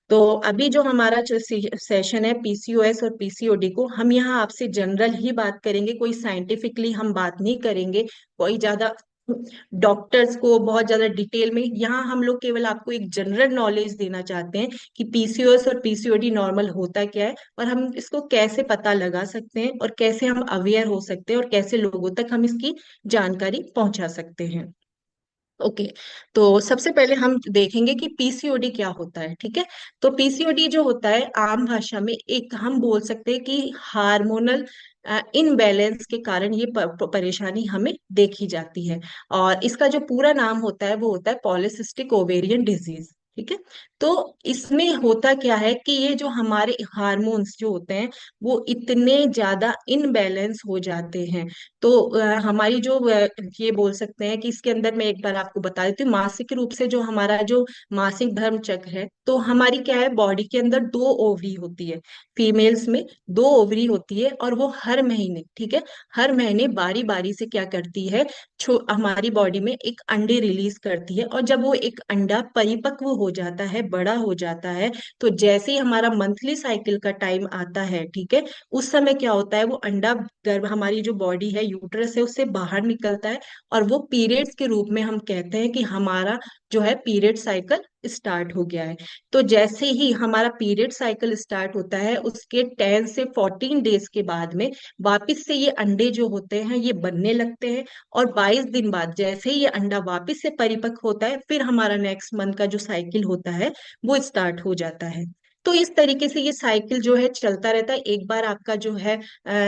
तो अभी जो हमारा जो सेशन है पीसीओएस और पीसीओडी को, हम यहाँ आपसे जनरल ही बात करेंगे, कोई साइंटिफिकली हम बात नहीं करेंगे, कोई ज्यादा डॉक्टर्स को बहुत ज्यादा डिटेल में। यहाँ हम लोग केवल आपको एक जनरल नॉलेज देना चाहते हैं कि पीसीओएस और पीसीओडी नॉर्मल होता क्या है, और हम इसको कैसे पता लगा सकते हैं, और कैसे हम अवेयर हो सकते हैं, और कैसे लोगों तक हम इसकी जानकारी पहुंचा सकते हैं। ओके। तो सबसे पहले हम देखेंगे कि पीसीओडी क्या होता है, ठीक है। तो पीसीओडी जो होता है आम भाषा में एक हम बोल सकते हैं कि हार्मोनल इनबैलेंस के कारण ये परेशानी हमें देखी जाती है। और इसका जो पूरा नाम होता है वो होता है पॉलिसिस्टिक ओवेरियन डिजीज, ठीक है। तो इसमें होता क्या है कि ये जो हमारे हार्मोन्स जो होते हैं वो इतने ज्यादा इनबैलेंस हो जाते हैं। तो हमारी जो ये बोल सकते हैं कि इसके अंदर मैं एक बार आपको बता देती हूँ, मासिक रूप से जो हमारा जो मासिक धर्म चक्र है, तो हमारी क्या है बॉडी के अंदर 2 ओवरी होती है, फीमेल्स में 2 ओवरी होती है, और वो हर महीने, ठीक है, हर महीने बारी बारी से क्या करती है, हमारी बॉडी में एक अंडे रिलीज करती है। और जब वो एक अंडा परिपक्व हो जाता है, बड़ा हो जाता है, तो जैसे ही हमारा मंथली साइकिल का टाइम आता है, ठीक है, उस समय क्या होता है वो अंडा गर्भ, हमारी जो बॉडी है यूट्रस है उससे बाहर निकलता है, और वो पीरियड्स के रूप में हम कहते हैं कि हमारा जो है पीरियड साइकिल स्टार्ट हो गया है। तो जैसे ही हमारा पीरियड साइकिल स्टार्ट होता है उसके 10 से 14 डेज के बाद में वापस से ये अंडे जो होते हैं ये बनने लगते हैं। और 22 दिन बाद जैसे ही ये अंडा वापस से परिपक्व होता है फिर हमारा नेक्स्ट मंथ का जो साइकिल होता है वो स्टार्ट हो जाता है। तो इस तरीके से ये साइकिल जो है चलता रहता है। एक बार आपका जो है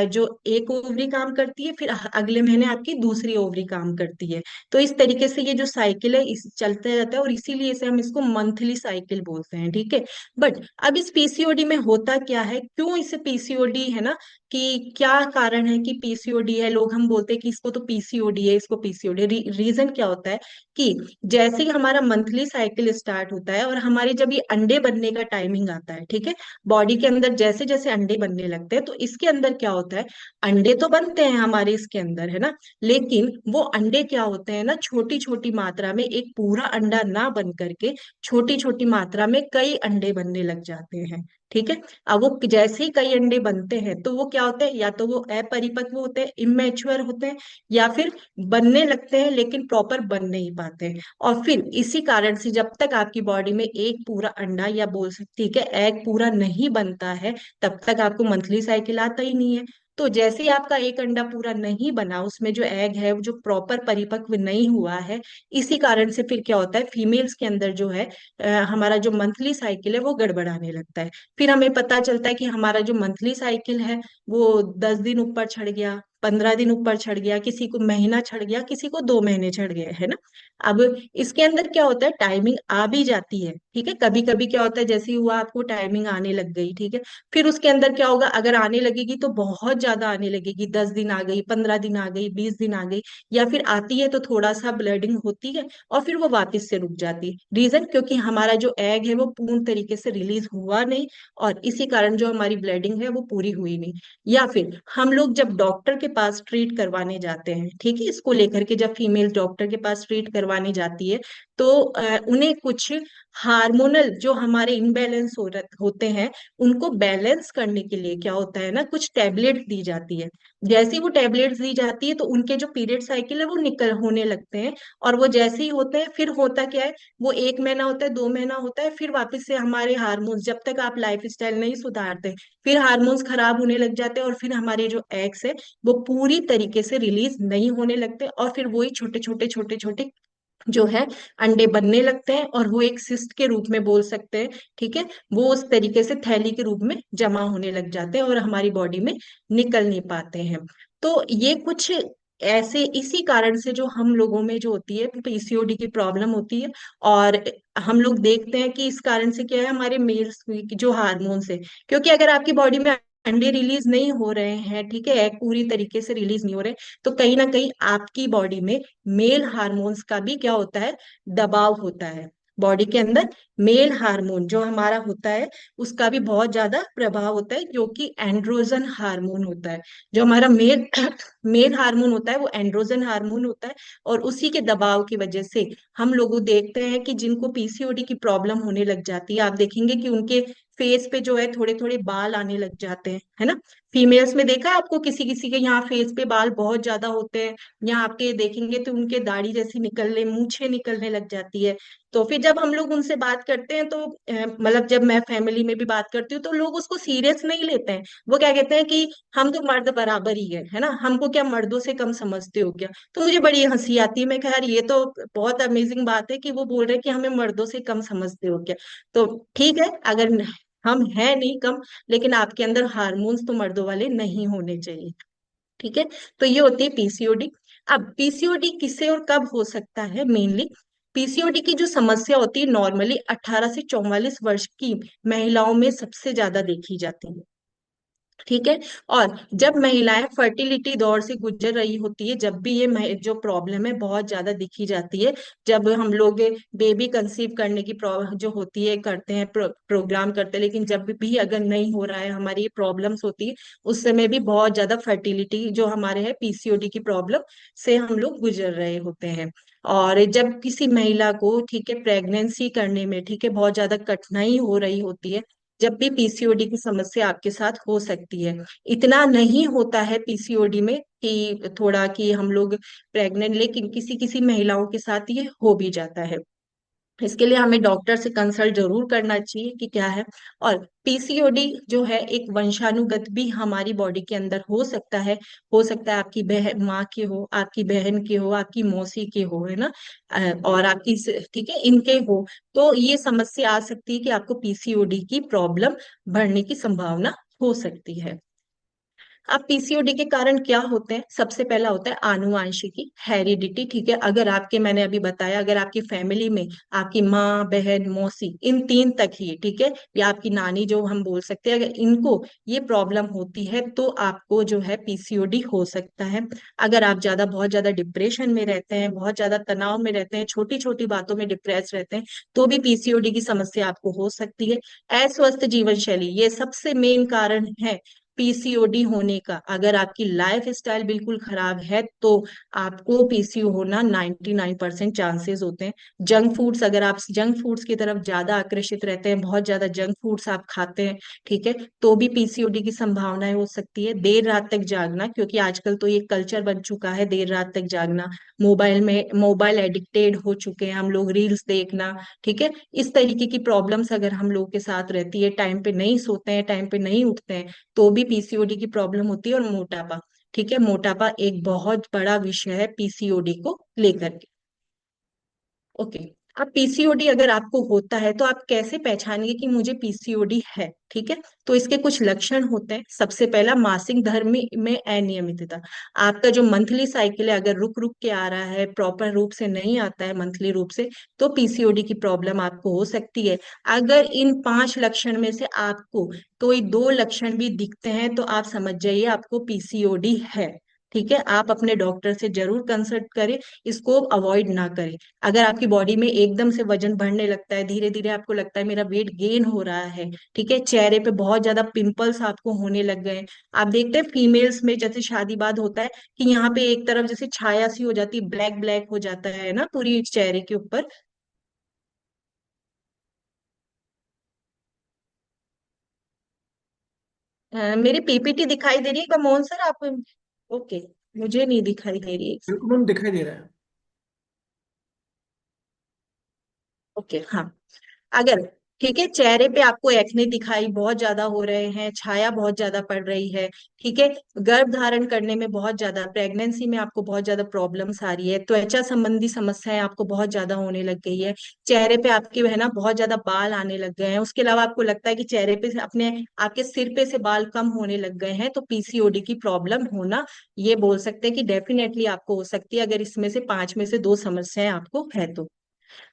जो एक ओवरी काम करती है फिर अगले महीने आपकी दूसरी ओवरी काम करती है। तो इस तरीके से ये जो साइकिल है इस चलते रहता है और इसीलिए से हम इसको मंथली साइकिल बोलते हैं, ठीक है। बट अब इस पीसीओडी में होता क्या है, क्यों इसे पीसीओडी है ना, कि क्या कारण है कि पीसीओडी है, लोग हम बोलते हैं कि इसको तो पीसीओडी है, इसको पीसीओडी। रीजन क्या होता है कि जैसे ही हमारा मंथली साइकिल स्टार्ट होता है और हमारे जब ये अंडे बनने का टाइमिंग आता है, ठीक है, बॉडी के अंदर जैसे जैसे अंडे बनने लगते हैं तो इसके अंदर क्या होता है, अंडे तो बनते हैं हमारे इसके अंदर, है ना, लेकिन वो अंडे क्या होते हैं ना, छोटी छोटी मात्रा में, एक पूरा अंडा ना बन करके छोटी छोटी मात्रा में कई अंडे बनने लग जाते हैं, ठीक है। अब वो जैसे ही कई अंडे बनते हैं तो वो क्या होते हैं, या तो वो अपरिपक्व होते हैं, इमेच्योर होते हैं, या फिर बनने लगते हैं लेकिन प्रॉपर बन नहीं पाते हैं। और फिर इसी कारण से जब तक आपकी बॉडी में एक पूरा अंडा या बोल सकती है कि एग पूरा नहीं बनता है तब तक आपको मंथली साइकिल आता ही नहीं है। तो जैसे ही आपका एक अंडा पूरा नहीं बना, उसमें जो एग है वो जो प्रॉपर परिपक्व नहीं हुआ है, इसी कारण से फिर क्या होता है, फीमेल्स के अंदर जो है हमारा जो मंथली साइकिल है वो गड़बड़ाने लगता है। फिर हमें पता चलता है कि हमारा जो मंथली साइकिल है वो 10 दिन ऊपर चढ़ गया, 15 दिन ऊपर चढ़ गया, किसी को महीना चढ़ गया, किसी को 2 महीने चढ़ गए, है ना। अब इसके अंदर क्या होता है, टाइमिंग आ भी जाती है, ठीक है। कभी कभी क्या होता है, जैसे ही हुआ आपको टाइमिंग आने लग गई, ठीक है, फिर उसके अंदर क्या होगा, अगर आने लगेगी तो बहुत ज्यादा आने लगेगी, 10 दिन आ गई, 15 दिन आ गई, 20 दिन आ गई, या फिर आती है तो थोड़ा सा ब्लडिंग होती है और फिर वो वापस से रुक जाती है। रीजन क्योंकि हमारा जो एग है वो पूर्ण तरीके से रिलीज हुआ नहीं और इसी कारण जो हमारी ब्लीडिंग है वो पूरी हुई नहीं। या फिर हम लोग जब डॉक्टर के पास ट्रीट करवाने जाते हैं, ठीक है, इसको लेकर के जब फीमेल डॉक्टर के पास ट्रीट करवाने जाती है तो उन्हें कुछ हार्मोनल जो हमारे इनबैलेंस होते हैं उनको बैलेंस करने के लिए क्या होता है ना, कुछ टैबलेट्स दी जाती है। जैसे ही वो टैबलेट्स दी जाती है तो उनके जो पीरियड साइकिल है वो निकल होने लगते हैं। और वो जैसे ही होते हैं फिर होता क्या है, वो 1 महीना होता है, 2 महीना होता है, फिर वापस से हमारे हार्मोन्स, जब तक आप लाइफ स्टाइल नहीं सुधारते, फिर हार्मोन्स खराब होने लग जाते हैं और फिर हमारे जो एग्स है वो पूरी तरीके से रिलीज नहीं होने लगते और फिर वही छोटे छोटे छोटे छोटे जो है अंडे बनने लगते हैं और वो एक सिस्ट के रूप में बोल सकते हैं, ठीक है, वो उस तरीके से थैली के रूप में जमा होने लग जाते हैं और हमारी बॉडी में निकल नहीं पाते हैं। तो ये कुछ ऐसे इसी कारण से जो हम लोगों में जो होती है पीसीओडी की प्रॉब्लम होती है। और हम लोग देखते हैं कि इस कारण से क्या है, हमारे मेल्स की जो हार्मोन्स है, क्योंकि अगर आपकी बॉडी में अंडे रिलीज नहीं हो रहे हैं, ठीक है, एग पूरी तरीके से रिलीज नहीं हो रहे, तो कहीं ना कहीं आपकी बॉडी में मेल हार्मोन्स का भी क्या होता है, दबाव होता है। बॉडी के अंदर मेल हार्मोन जो हमारा होता है उसका भी बहुत ज्यादा प्रभाव होता है, जो कि एंड्रोजन हार्मोन होता है। जो हमारा मेल मेल हार्मोन होता है वो एंड्रोजन हार्मोन होता है। और उसी के दबाव की वजह से हम लोग देखते हैं कि जिनको पीसीओडी की प्रॉब्लम होने लग जाती है, आप देखेंगे कि उनके फेस पे जो है थोड़े थोड़े बाल आने लग जाते हैं, है ना। फीमेल्स में देखा है आपको, किसी किसी के यहाँ फेस पे बाल बहुत ज्यादा होते हैं, यहाँ आपके देखेंगे तो उनके दाढ़ी जैसी निकलने, मूछें निकलने लग जाती है। तो फिर जब हम लोग उनसे बात करते हैं तो मतलब जब मैं फैमिली में भी बात करती हूँ तो लोग उसको सीरियस नहीं लेते हैं। वो क्या कहते हैं कि हम तो मर्द बराबर ही है ना, हमको क्या मर्दों से कम समझते हो क्या। तो मुझे बड़ी हंसी आती है, मैं कह यार ये तो बहुत अमेजिंग बात है कि वो बोल रहे हैं कि हमें मर्दों से कम समझते हो क्या। तो ठीक है, अगर हम हैं नहीं कम, लेकिन आपके अंदर हार्मोन्स तो मर्दों वाले नहीं होने चाहिए, ठीक है। तो ये होती है पीसीओडी। अब पीसीओडी किसे और कब हो सकता है, मेनली पीसीओडी की जो समस्या होती है नॉर्मली 18 से 44 वर्ष की महिलाओं में सबसे ज्यादा देखी जाती है, ठीक है। और जब महिलाएं फर्टिलिटी दौर से गुजर रही होती है, जब भी ये जो प्रॉब्लम है बहुत ज्यादा दिखी जाती है, जब हम लोग बेबी कंसीव करने की जो होती है करते हैं, प्रोग्राम करते हैं, लेकिन जब भी अगर नहीं हो रहा है, हमारी ये प्रॉब्लम्स होती है, उस समय भी बहुत ज्यादा फर्टिलिटी जो हमारे है पीसीओडी की प्रॉब्लम से हम लोग गुजर रहे होते हैं। और जब किसी महिला को, ठीक है, प्रेगनेंसी करने में, ठीक है, बहुत ज्यादा कठिनाई हो रही होती है, जब भी पीसीओडी की समस्या आपके साथ हो सकती है। इतना नहीं होता है पीसीओडी में कि थोड़ा कि हम लोग प्रेग्नेंट, लेकिन किसी किसी महिलाओं के साथ ये हो भी जाता है। इसके लिए हमें डॉक्टर से कंसल्ट जरूर करना चाहिए कि क्या है। और पीसीओडी जो है एक वंशानुगत भी हमारी बॉडी के अंदर हो सकता है आपकी बहन माँ के हो, आपकी बहन के हो, आपकी मौसी के हो, है ना। और आपकी ठीक है इनके हो, तो ये समस्या आ सकती है कि आपको पीसीओडी की प्रॉब्लम बढ़ने की संभावना हो सकती है। अब पीसीओडी के कारण क्या होते हैं, सबसे पहला होता है आनुवांशिकी, हेरिडिटी। ठीक है, अगर आपके मैंने अभी बताया, अगर आपकी फैमिली में आपकी माँ बहन मौसी इन तीन तक ही, ठीक है, या आपकी नानी जो हम बोल सकते हैं, अगर इनको ये प्रॉब्लम होती है तो आपको जो है पीसीओडी हो सकता है। अगर आप बहुत ज्यादा डिप्रेशन में रहते हैं, बहुत ज्यादा तनाव में रहते हैं, छोटी छोटी बातों में डिप्रेस रहते हैं, तो भी पीसीओडी की समस्या आपको हो सकती है। अस्वस्थ जीवन शैली ये सबसे मेन कारण है पीसीओडी होने का। अगर आपकी लाइफ स्टाइल बिल्कुल खराब है तो आपको पीसीओ होना 99% चांसेस होते हैं। जंक फूड्स, अगर आप जंक फूड्स की तरफ ज्यादा आकर्षित रहते हैं, बहुत ज्यादा जंक फूड्स आप खाते हैं, ठीक है, तो भी पीसीओडी की संभावनाएं हो सकती है। देर रात तक जागना, क्योंकि आजकल तो ये कल्चर बन चुका है देर रात तक जागना, मोबाइल एडिक्टेड हो चुके हैं हम लोग, रील्स देखना, ठीक है, इस तरीके की प्रॉब्लम्स अगर हम लोग के साथ रहती है, टाइम पे नहीं सोते हैं, टाइम पे नहीं उठते हैं, तो भी पीसीओडी की प्रॉब्लम होती है। और मोटापा, ठीक है, मोटापा एक बहुत बड़ा विषय है पीसीओडी को लेकर के। ओके। अब पीसीओडी अगर आपको होता है तो आप कैसे पहचानेंगे कि मुझे पीसीओडी है, ठीक है। तो इसके कुछ लक्षण होते हैं। सबसे पहला, मासिक धर्म में अनियमितता। आपका जो मंथली साइकिल है अगर रुक रुक के आ रहा है, प्रॉपर रूप से नहीं आता है मंथली रूप से, तो पीसीओडी की प्रॉब्लम आपको हो सकती है। अगर इन 5 लक्षण में से आपको कोई 2 लक्षण भी दिखते हैं तो आप समझ जाइए आपको पीसीओडी है, ठीक है। आप अपने डॉक्टर से जरूर कंसल्ट करें, इसको अवॉइड ना करें। अगर आपकी बॉडी में एकदम से वजन बढ़ने लगता है, धीरे धीरे आपको लगता है मेरा वेट गेन हो रहा है, ठीक है, चेहरे पे बहुत ज्यादा पिंपल्स आपको होने लग गए, आप देखते हैं फीमेल्स में जैसे शादी बाद होता है कि यहाँ पे एक तरफ जैसे छाया सी हो जाती है, ब्लैक ब्लैक हो जाता है ना पूरी चेहरे के ऊपर। मेरी पीपीटी दिखाई दे रही है क्या मोहन सर आप? ओके, मुझे नहीं दिखाई दे रही है। बिल्कुल मैम दिखाई दे रहा है। ओके, हाँ। अगर, ठीक है, चेहरे पे आपको एक्ने दिखाई बहुत ज्यादा हो रहे हैं, छाया बहुत ज्यादा पड़ रही है, ठीक है, गर्भ धारण करने में बहुत ज्यादा, प्रेगनेंसी में आपको बहुत ज्यादा प्रॉब्लम्स आ रही है, त्वचा संबंधी समस्याएं आपको बहुत ज्यादा होने लग गई है, चेहरे पे आपके है ना बहुत ज्यादा बाल आने लग गए हैं, उसके अलावा आपको लगता है कि चेहरे पे से अपने आपके सिर पे से बाल कम होने लग गए हैं, तो पीसीओडी की प्रॉब्लम होना, ये बोल सकते हैं कि डेफिनेटली आपको हो सकती है, अगर इसमें से 5 में से 2 समस्याएं आपको है तो।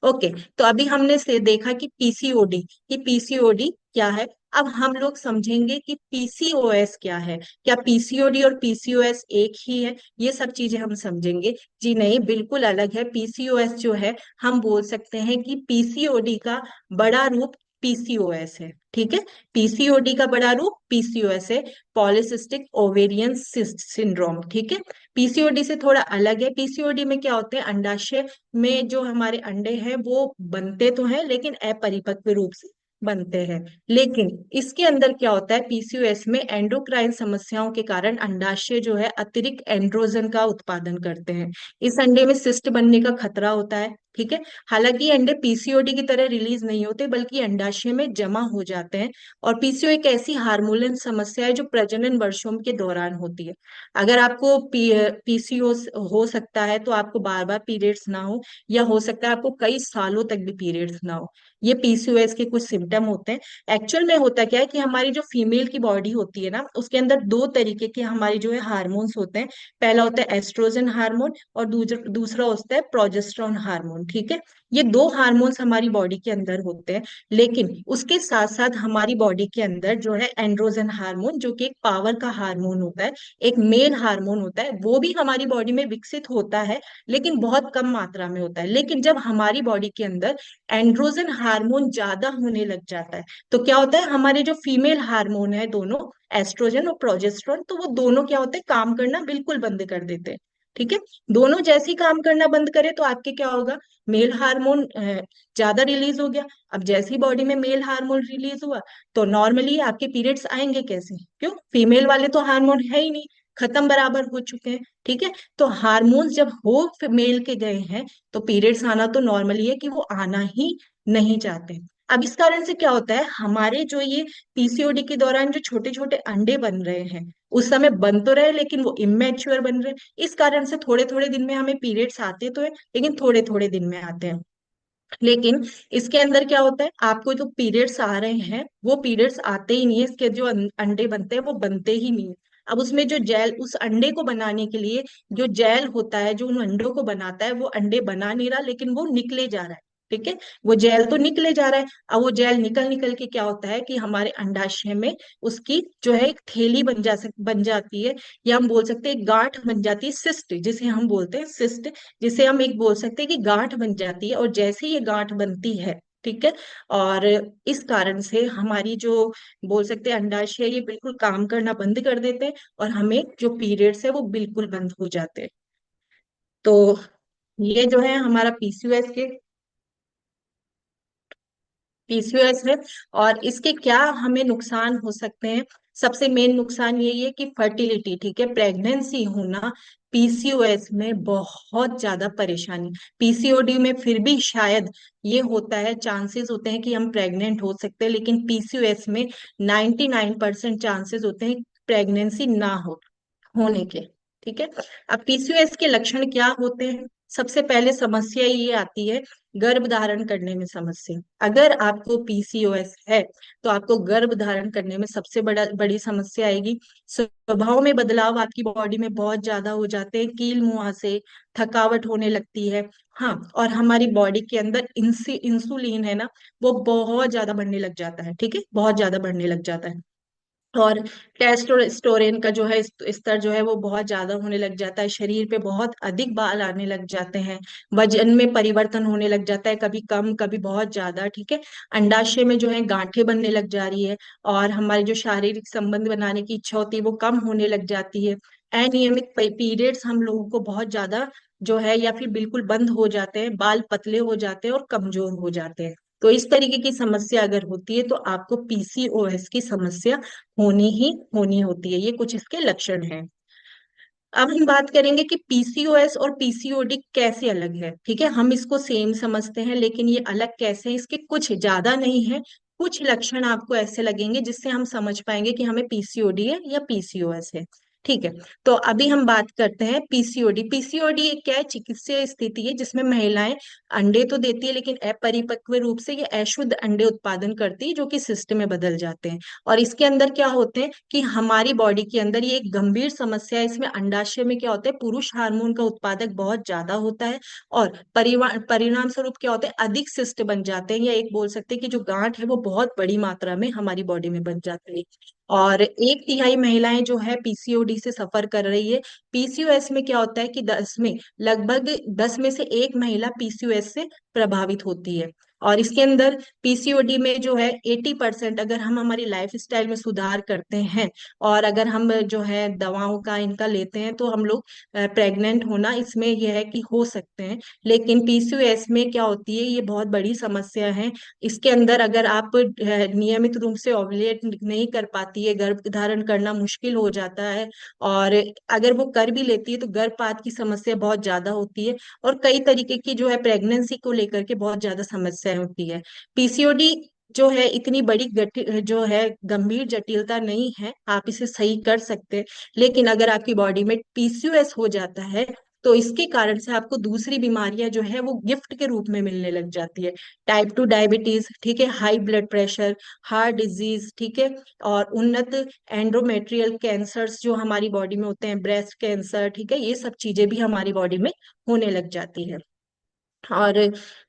ओके। तो अभी हमने से देखा कि पीसीओडी, कि पीसीओडी क्या है। अब हम लोग समझेंगे कि पीसीओएस क्या है। क्या पीसीओडी और पीसीओएस एक ही है, ये सब चीजें हम समझेंगे। जी नहीं, बिल्कुल अलग है। पीसीओएस जो है, हम बोल सकते हैं कि पीसीओडी का बड़ा रूप पीसीओएस है, ठीक है। पीसीओडी का बड़ा रूप पीसीओएस है, पॉलिसिस्टिक ओवेरियन सिस्ट सिंड्रोम, ठीक है। पीसीओडी से थोड़ा अलग है। पीसीओडी में क्या होते हैं, अंडाशय में जो हमारे अंडे हैं वो बनते तो हैं लेकिन अपरिपक्व रूप से बनते हैं। लेकिन इसके अंदर क्या होता है, पीसीओएस में एंडोक्राइन समस्याओं के कारण अंडाशय जो है अतिरिक्त एंड्रोजन का उत्पादन करते हैं। इस अंडे में सिस्ट बनने का खतरा होता है, ठीक है। हालांकि ये अंडे पीसीओडी की तरह रिलीज नहीं होते बल्कि अंडाशय में जमा हो जाते हैं। और पीसीओ एक ऐसी हार्मोनल समस्या है जो प्रजनन वर्षों के दौरान होती है। अगर आपको पीसीओ हो सकता है तो आपको बार बार पीरियड्स ना हो, या हो सकता है आपको कई सालों तक भी पीरियड्स ना हो। ये पीसीओएस के कुछ सिम्टम होते हैं। एक्चुअल में होता क्या है कि हमारी जो फीमेल की बॉडी होती है ना, उसके अंदर 2 तरीके के हमारी जो है हार्मोन्स होते हैं। पहला होता है एस्ट्रोजन हार्मोन और दूसरा होता है प्रोजेस्टेरोन हार्मोन, ठीक है। ये 2 हार्मोन्स हमारी बॉडी के अंदर होते हैं। लेकिन उसके साथ साथ हमारी बॉडी के अंदर जो है एंड्रोजन हार्मोन, जो कि एक पावर का हार्मोन होता है, एक मेल हार्मोन होता है, वो भी हमारी बॉडी में विकसित होता है लेकिन बहुत कम मात्रा में होता है। लेकिन जब हमारी बॉडी के अंदर एंड्रोजन हार्मोन ज्यादा होने लग जाता है तो क्या होता है, हमारे जो फीमेल हार्मोन है दोनों, एस्ट्रोजन और प्रोजेस्टेरोन, तो वो दोनों क्या होते हैं, काम करना बिल्कुल बंद कर देते हैं, ठीक है। दोनों जैसे ही काम करना बंद करे तो आपके क्या होगा, मेल हार्मोन ज्यादा रिलीज हो गया। अब जैसे ही बॉडी में मेल हार्मोन रिलीज हुआ तो नॉर्मली आपके पीरियड्स आएंगे कैसे, क्यों, फीमेल वाले तो हार्मोन है ही नहीं, खत्म बराबर हो चुके हैं। ठीक है, तो हार्मोन्स जब हो मेल के गए हैं तो पीरियड्स आना तो नॉर्मली है कि वो आना ही नहीं चाहते। अब इस कारण से क्या होता है, हमारे जो ये पीसीओडी के दौरान जो छोटे छोटे अंडे बन रहे हैं, उस समय बन तो रहे लेकिन वो इमेच्योर बन रहे हैं। इस कारण से थोड़े थोड़े दिन में हमें पीरियड्स आते तो है, लेकिन थोड़े थोड़े दिन में आते हैं। लेकिन इसके अंदर क्या होता है, आपको जो पीरियड्स आ रहे हैं वो पीरियड्स आते ही नहीं है, इसके जो अंडे बनते हैं वो बनते ही नहीं है। अब उसमें जो जेल, उस अंडे को बनाने के लिए जो जेल होता है जो उन अंडों को बनाता है, वो अंडे बना नहीं रहा लेकिन वो निकले जा रहा है। ठीक है, वो जेल तो निकले जा रहा है। अब वो जेल निकल निकल के क्या होता है कि हमारे अंडाशय में उसकी जो है एक थैली बन जाती है, या हम बोल सकते हैं एक गांठ बन जाती है, सिस्ट जिसे हम बोलते हैं, सिस्ट जिसे हम एक बोल सकते हैं कि गांठ बन जाती है। और जैसे ही ये गांठ बनती है, ठीक है, और इस कारण से हमारी जो बोल सकते हैं अंडाशय है, ये बिल्कुल काम करना बंद कर देते हैं और हमें जो पीरियड्स है वो बिल्कुल बंद हो जाते हैं। तो ये जो है हमारा पीसीओएस है। और इसके क्या हमें नुकसान हो सकते हैं, सबसे मेन नुकसान यही है कि फर्टिलिटी, ठीक है, प्रेगनेंसी होना पीसीओएस में बहुत ज्यादा परेशानी। पीसीओडी में फिर भी शायद ये होता है, चांसेस होते हैं कि हम प्रेग्नेंट हो सकते हैं, लेकिन पीसीओएस में 99% चांसेस होते हैं प्रेगनेंसी ना होने के। ठीक है, अब पीसीओएस के लक्षण क्या होते हैं, सबसे पहले समस्या ये आती है गर्भ धारण करने में समस्या। अगर आपको पीसीओएस है तो आपको गर्भ धारण करने में सबसे बड़ी समस्या आएगी। स्वभाव में बदलाव आपकी बॉडी में बहुत ज्यादा हो जाते हैं, कील मुहासे, थकावट होने लगती है। हाँ, और हमारी बॉडी के अंदर इंसुलिन है ना, वो बहुत ज्यादा बढ़ने लग जाता है। ठीक है, बहुत ज्यादा बढ़ने लग जाता है। और टेस्टोस्टेरोन का जो है स्तर जो है वो बहुत ज्यादा होने लग जाता है, शरीर पे बहुत अधिक बाल आने लग जाते हैं, वजन में परिवर्तन होने लग जाता है, कभी कम कभी बहुत ज्यादा। ठीक है, अंडाशय में जो है गांठें बनने लग जा रही है, और हमारी जो शारीरिक संबंध बनाने की इच्छा होती है वो कम होने लग जाती है। अनियमित पीरियड्स हम लोगों को बहुत ज्यादा जो है, या फिर बिल्कुल बंद हो जाते हैं, बाल पतले हो जाते हैं और कमजोर हो जाते हैं। तो इस तरीके की समस्या अगर होती है तो आपको पीसीओएस की समस्या होनी ही होनी होती है। ये कुछ इसके लक्षण हैं। अब हम बात करेंगे कि पीसीओएस और पीसीओडी कैसे अलग है। ठीक है, हम इसको सेम समझते हैं लेकिन ये अलग कैसे हैं, इसके कुछ ज्यादा नहीं है, कुछ लक्षण आपको ऐसे लगेंगे जिससे हम समझ पाएंगे कि हमें पीसीओडी है या पीसीओएस है। ठीक है, तो अभी हम बात करते हैं पीसीओडी। पीसीओडी एक क्या है, चिकित्सीय स्थिति है जिसमें महिलाएं अंडे तो देती है लेकिन अपरिपक्व रूप से ये अशुद्ध अंडे उत्पादन करती है जो कि सिस्ट में बदल जाते हैं। और इसके अंदर क्या होते हैं कि हमारी बॉडी के अंदर ये एक गंभीर समस्या है, इसमें अंडाशय में क्या होता है, पुरुष हार्मोन का उत्पादक बहुत ज्यादा होता है, और परिणाम स्वरूप क्या होता है, अधिक सिस्ट बन जाते हैं, या एक बोल सकते हैं कि जो गांठ है वो बहुत बड़ी मात्रा में हमारी बॉडी में बन जाती है। और 1/3 महिलाएं जो है पीसीओडी से सफर कर रही है। पीसीओएस में क्या होता है कि 10 में से 1 महिला पीसीओएस से प्रभावित होती है। और इसके अंदर पीसीओडी में जो है 80%, अगर हम हमारी लाइफ स्टाइल में सुधार करते हैं और अगर हम जो है दवाओं का इनका लेते हैं तो हम लोग प्रेग्नेंट होना इसमें यह है कि हो सकते हैं। लेकिन पीसीओएस में क्या होती है, ये बहुत बड़ी समस्या है। इसके अंदर अगर आप नियमित रूप से ओवुलेट नहीं कर पाती है, गर्भ धारण करना मुश्किल हो जाता है, और अगर वो कर भी लेती है तो गर्भपात की समस्या बहुत ज्यादा होती है, और कई तरीके की जो है प्रेगनेंसी को लेकर के बहुत ज्यादा समस्याएं होती है। पीसीओडी जो है इतनी बड़ी जो है गंभीर जटिलता नहीं है, आप इसे सही कर सकते हैं। लेकिन अगर आपकी बॉडी में पीसीओएस हो जाता है तो इसके कारण से आपको दूसरी बीमारियां जो है वो गिफ्ट के रूप में मिलने लग जाती है। टाइप 2 डायबिटीज, ठीक है, high blood pressure, heart disease, ठीक है, और उन्नत एंड्रोमेट्रियल कैंसर्स जो हमारी बॉडी में होते हैं, ब्रेस्ट कैंसर, ठीक है, ये सब चीजें भी हमारी बॉडी में होने लग जाती है। और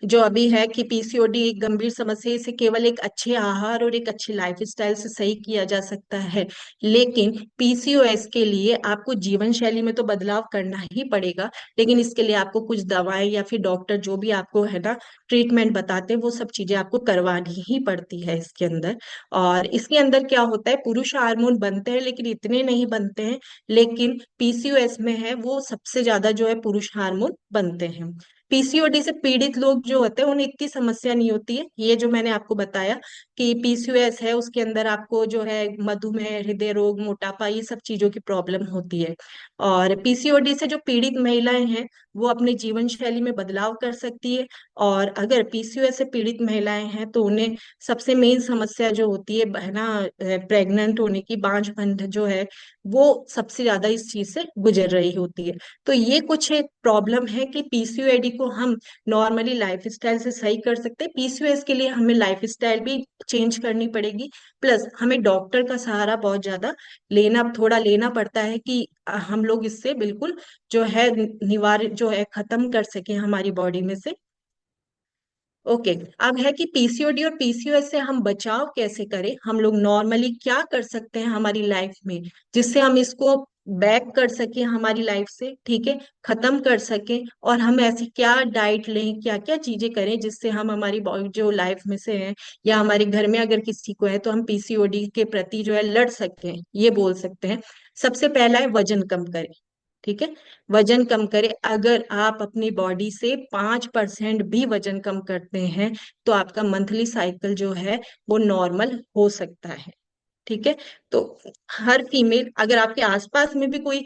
जो अभी है कि पीसीओडी एक गंभीर समस्या है, इसे केवल एक अच्छे आहार और एक अच्छी लाइफस्टाइल से सही किया जा सकता है। लेकिन पीसीओएस के लिए आपको जीवन शैली में तो बदलाव करना ही पड़ेगा, लेकिन इसके लिए आपको कुछ दवाएं या फिर डॉक्टर जो भी आपको है ना ट्रीटमेंट बताते हैं वो सब चीजें आपको करवानी ही पड़ती है इसके अंदर। और इसके अंदर क्या होता है, पुरुष हार्मोन बनते हैं लेकिन इतने नहीं बनते हैं, लेकिन पीसीओएस में है वो सबसे ज्यादा जो है पुरुष हार्मोन बनते हैं। पीसीओडी से पीड़ित लोग जो होते हैं उन्हें इतनी समस्या नहीं होती है, ये जो मैंने आपको बताया कि पीसीओएस है उसके अंदर आपको जो है मधुमेह, हृदय रोग, मोटापा, ये सब चीजों की प्रॉब्लम होती है। और पीसीओडी से जो पीड़ित महिलाएं हैं वो अपने जीवन शैली में बदलाव कर सकती है। और अगर पीसीओएस से पीड़ित महिलाएं हैं तो उन्हें सबसे मेन समस्या जो होती है ना, प्रेग्नेंट होने की, बांझपन जो है वो सबसे ज्यादा इस चीज से गुजर रही होती है। तो ये कुछ एक प्रॉब्लम है कि पीसीओएडी को हम नॉर्मली लाइफस्टाइल से सही कर सकते हैं। पीसीओएस के लिए हमें लाइफस्टाइल भी चेंज करनी पड़ेगी, प्लस हमें डॉक्टर का सहारा बहुत ज्यादा थोड़ा लेना पड़ता है कि हम लोग इससे बिल्कुल जो है निवारण जो है खत्म कर सके हमारी बॉडी में से। ओके, अब है कि पीसीओडी और पीसीओएस से हम बचाव कैसे करें, हम लोग नॉर्मली क्या कर सकते हैं हमारी लाइफ में जिससे हम इसको बैक कर सके हमारी लाइफ से, ठीक है, खत्म कर सके। और हम ऐसी क्या डाइट लें, क्या क्या चीजें करें जिससे हम हमारी बॉडी जो लाइफ में से है या हमारे घर में अगर किसी को है तो हम पीसीओडी के प्रति जो है लड़ सकते हैं, ये बोल सकते हैं। सबसे पहला है वजन कम करें, ठीक है, वजन कम करें। अगर आप अपनी बॉडी से 5% भी वजन कम करते हैं तो आपका मंथली साइकिल जो है वो नॉर्मल हो सकता है, ठीक है। तो हर फीमेल, अगर आपके आसपास में भी कोई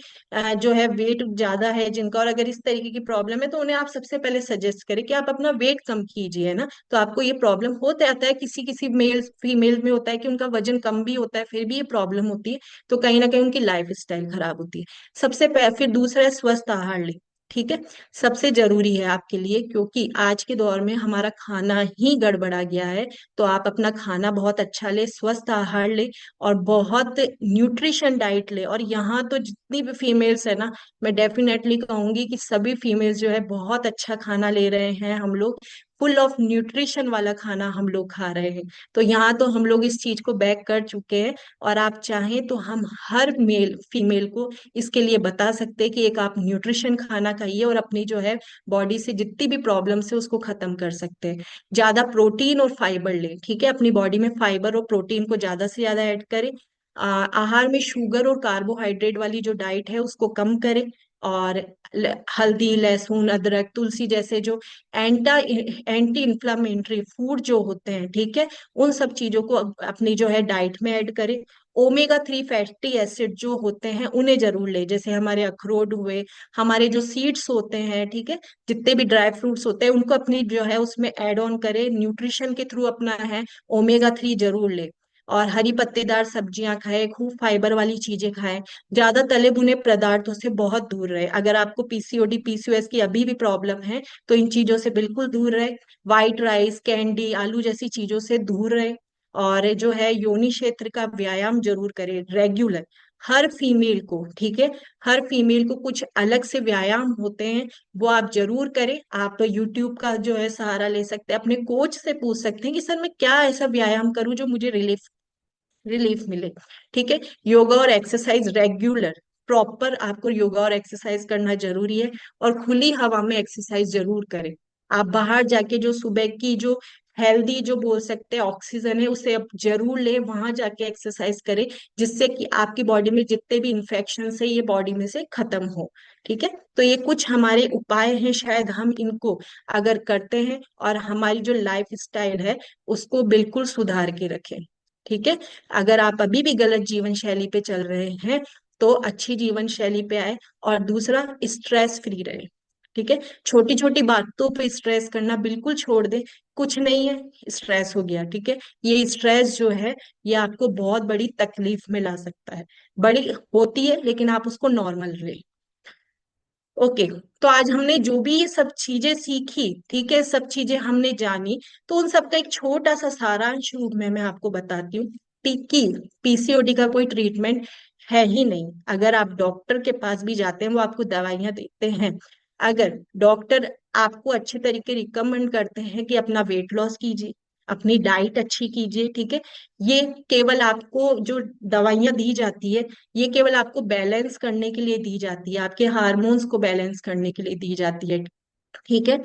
जो है वेट ज्यादा है जिनका, और अगर इस तरीके की प्रॉब्लम है तो उन्हें आप सबसे पहले सजेस्ट करें कि आप अपना वेट कम कीजिए, ना। तो आपको ये प्रॉब्लम होता आता है, किसी किसी मेल फीमेल में होता है कि उनका वजन कम भी होता है फिर भी ये प्रॉब्लम होती है, तो कहीं ना कहीं उनकी लाइफ स्टाइल खराब होती है। फिर दूसरा है स्वस्थ आहार लें, ठीक है, सबसे जरूरी है आपके लिए, क्योंकि आज के दौर में हमारा खाना ही गड़बड़ा गया है। तो आप अपना खाना बहुत अच्छा ले, स्वस्थ आहार ले और बहुत न्यूट्रिशन डाइट ले। और यहाँ तो जितनी भी फीमेल्स है ना, मैं डेफिनेटली कहूंगी कि सभी फीमेल्स जो है बहुत अच्छा खाना ले रहे हैं, हम लोग फुल ऑफ न्यूट्रिशन वाला खाना हम लोग खा रहे हैं। तो यहाँ तो हम लोग इस चीज को बैक कर चुके हैं। और आप चाहें तो हम हर मेल फीमेल को इसके लिए बता सकते हैं कि एक आप न्यूट्रिशन खाना खाइए और अपनी जो है बॉडी से जितनी भी प्रॉब्लम्स है उसको खत्म कर सकते हैं। ज्यादा प्रोटीन और फाइबर लें, ठीक है, अपनी बॉडी में फाइबर और प्रोटीन को ज्यादा से ज्यादा ऐड करें। आहार में शुगर और कार्बोहाइड्रेट वाली जो डाइट है उसको कम करें। और हल्दी, लहसुन, अदरक, तुलसी जैसे जो एंटी इंफ्लामेटरी फूड जो होते हैं, ठीक है, उन सब चीजों को अपनी जो है डाइट में ऐड करें। ओमेगा 3 फैटी एसिड जो होते हैं उन्हें जरूर ले, जैसे हमारे अखरोट हुए, हमारे जो सीड्स होते हैं, ठीक है, जितने भी ड्राई फ्रूट्स होते हैं उनको अपनी जो है उसमें ऐड ऑन करें, न्यूट्रिशन के थ्रू अपना है ओमेगा 3 जरूर ले। और हरी पत्तेदार सब्जियां खाएं, खूब फाइबर वाली चीजें खाएं, ज्यादा तले भुने पदार्थों से बहुत दूर रहे। अगर आपको पीसीओडी पीसीओएस की अभी भी प्रॉब्लम है तो इन चीजों से बिल्कुल दूर रहे। व्हाइट राइस, कैंडी, आलू जैसी चीजों से दूर रहे। और जो है योनि क्षेत्र का व्यायाम जरूर करें रेगुलर, हर फीमेल को, ठीक है, हर फीमेल को कुछ अलग से व्यायाम होते हैं वो आप जरूर करें। आप यूट्यूब का जो है सहारा ले सकते हैं, अपने कोच से पूछ सकते हैं कि सर मैं क्या ऐसा व्यायाम करूं जो मुझे रिलीफ रिलीफ मिले, ठीक है। योगा और एक्सरसाइज रेगुलर, प्रॉपर आपको योगा और एक्सरसाइज करना जरूरी है। और खुली हवा में एक्सरसाइज जरूर करें। आप बाहर जाके जो सुबह की जो हेल्दी जो बोल सकते हैं ऑक्सीजन है उसे आप जरूर ले, वहां जाके एक्सरसाइज करें, जिससे कि आपकी बॉडी में जितने भी इंफेक्शन है ये बॉडी में से खत्म हो, ठीक है। तो ये कुछ हमारे उपाय हैं, शायद हम इनको अगर करते हैं और हमारी जो लाइफ स्टाइल है उसको बिल्कुल सुधार के रखें, ठीक है। अगर आप अभी भी गलत जीवन शैली पे चल रहे हैं तो अच्छी जीवन शैली पे आए। और दूसरा, स्ट्रेस फ्री रहे, ठीक है, छोटी छोटी बातों पे स्ट्रेस करना बिल्कुल छोड़ दे। कुछ नहीं है, स्ट्रेस हो गया, ठीक है, ये स्ट्रेस जो है ये आपको बहुत बड़ी तकलीफ में ला सकता है, बड़ी होती है लेकिन आप उसको नॉर्मल ले। ओके, तो आज हमने जो भी ये सब चीजें सीखी, ठीक है, सब चीजें हमने जानी, तो उन सबका एक छोटा सा सारांश रूप में मैं आपको बताती हूँ कि पीसीओडी का कोई ट्रीटमेंट है ही नहीं। अगर आप डॉक्टर के पास भी जाते हैं वो आपको दवाइयां देते हैं। अगर डॉक्टर आपको अच्छे तरीके रिकमेंड करते हैं कि अपना वेट लॉस कीजिए, अपनी डाइट अच्छी कीजिए, ठीक है, ये केवल आपको जो दवाइयां दी जाती है ये केवल आपको बैलेंस करने के लिए दी जाती है, आपके हार्मोन्स को बैलेंस करने के लिए दी जाती है, ठीक है।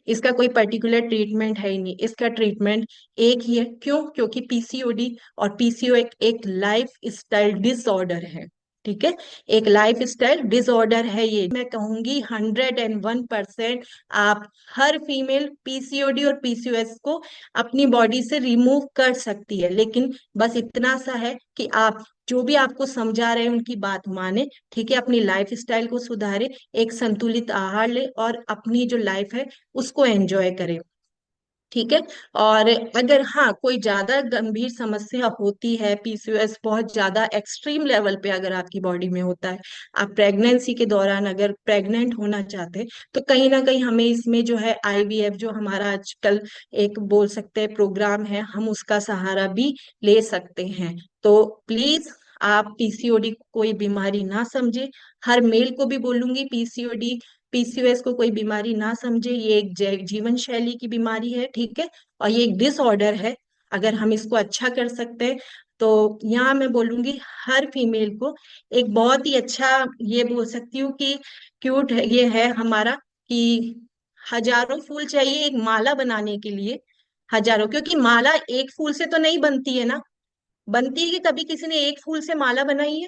इसका कोई पर्टिकुलर ट्रीटमेंट है ही नहीं, इसका ट्रीटमेंट एक ही है। क्यों? क्योंकि पीसीओडी और पीसीओ एक लाइफ स्टाइल डिसऑर्डर है, ठीक है। एक लाइफ स्टाइल डिसऑर्डर है ये, मैं कहूंगी 101% आप हर फीमेल पीसीओडी और पीसीओएस को अपनी बॉडी से रिमूव कर सकती है, लेकिन बस इतना सा है कि आप जो भी आपको समझा रहे हैं उनकी बात माने, ठीक है। अपनी लाइफ स्टाइल को सुधारे, एक संतुलित आहार ले और अपनी जो लाइफ है उसको एंजॉय करें, ठीक है। और अगर हाँ कोई ज्यादा गंभीर समस्या होती है, पीसीओएस बहुत ज्यादा एक्सट्रीम लेवल पे अगर आपकी बॉडी में होता है, आप प्रेगनेंसी के दौरान अगर प्रेग्नेंट होना चाहते हैं, तो कहीं ना कहीं हमें इसमें जो है आईवीएफ, जो हमारा आजकल एक बोल सकते हैं प्रोग्राम है, हम उसका सहारा भी ले सकते हैं। तो प्लीज आप पीसीओडी को कोई बीमारी ना समझे, हर मेल को भी बोलूंगी पीसीओडी पीसीओएस को कोई बीमारी ना समझे, ये एक जीवन शैली की बीमारी है, ठीक है। और ये एक डिसऑर्डर है, अगर हम इसको अच्छा कर सकते हैं तो यहाँ मैं बोलूंगी हर फीमेल को एक बहुत ही अच्छा, ये बोल सकती हूँ कि क्यूट है ये है हमारा, कि हजारों फूल चाहिए एक माला बनाने के लिए, हजारों, क्योंकि माला एक फूल से तो नहीं बनती है ना, बनती है कि कभी किसी ने एक फूल से माला बनाई है?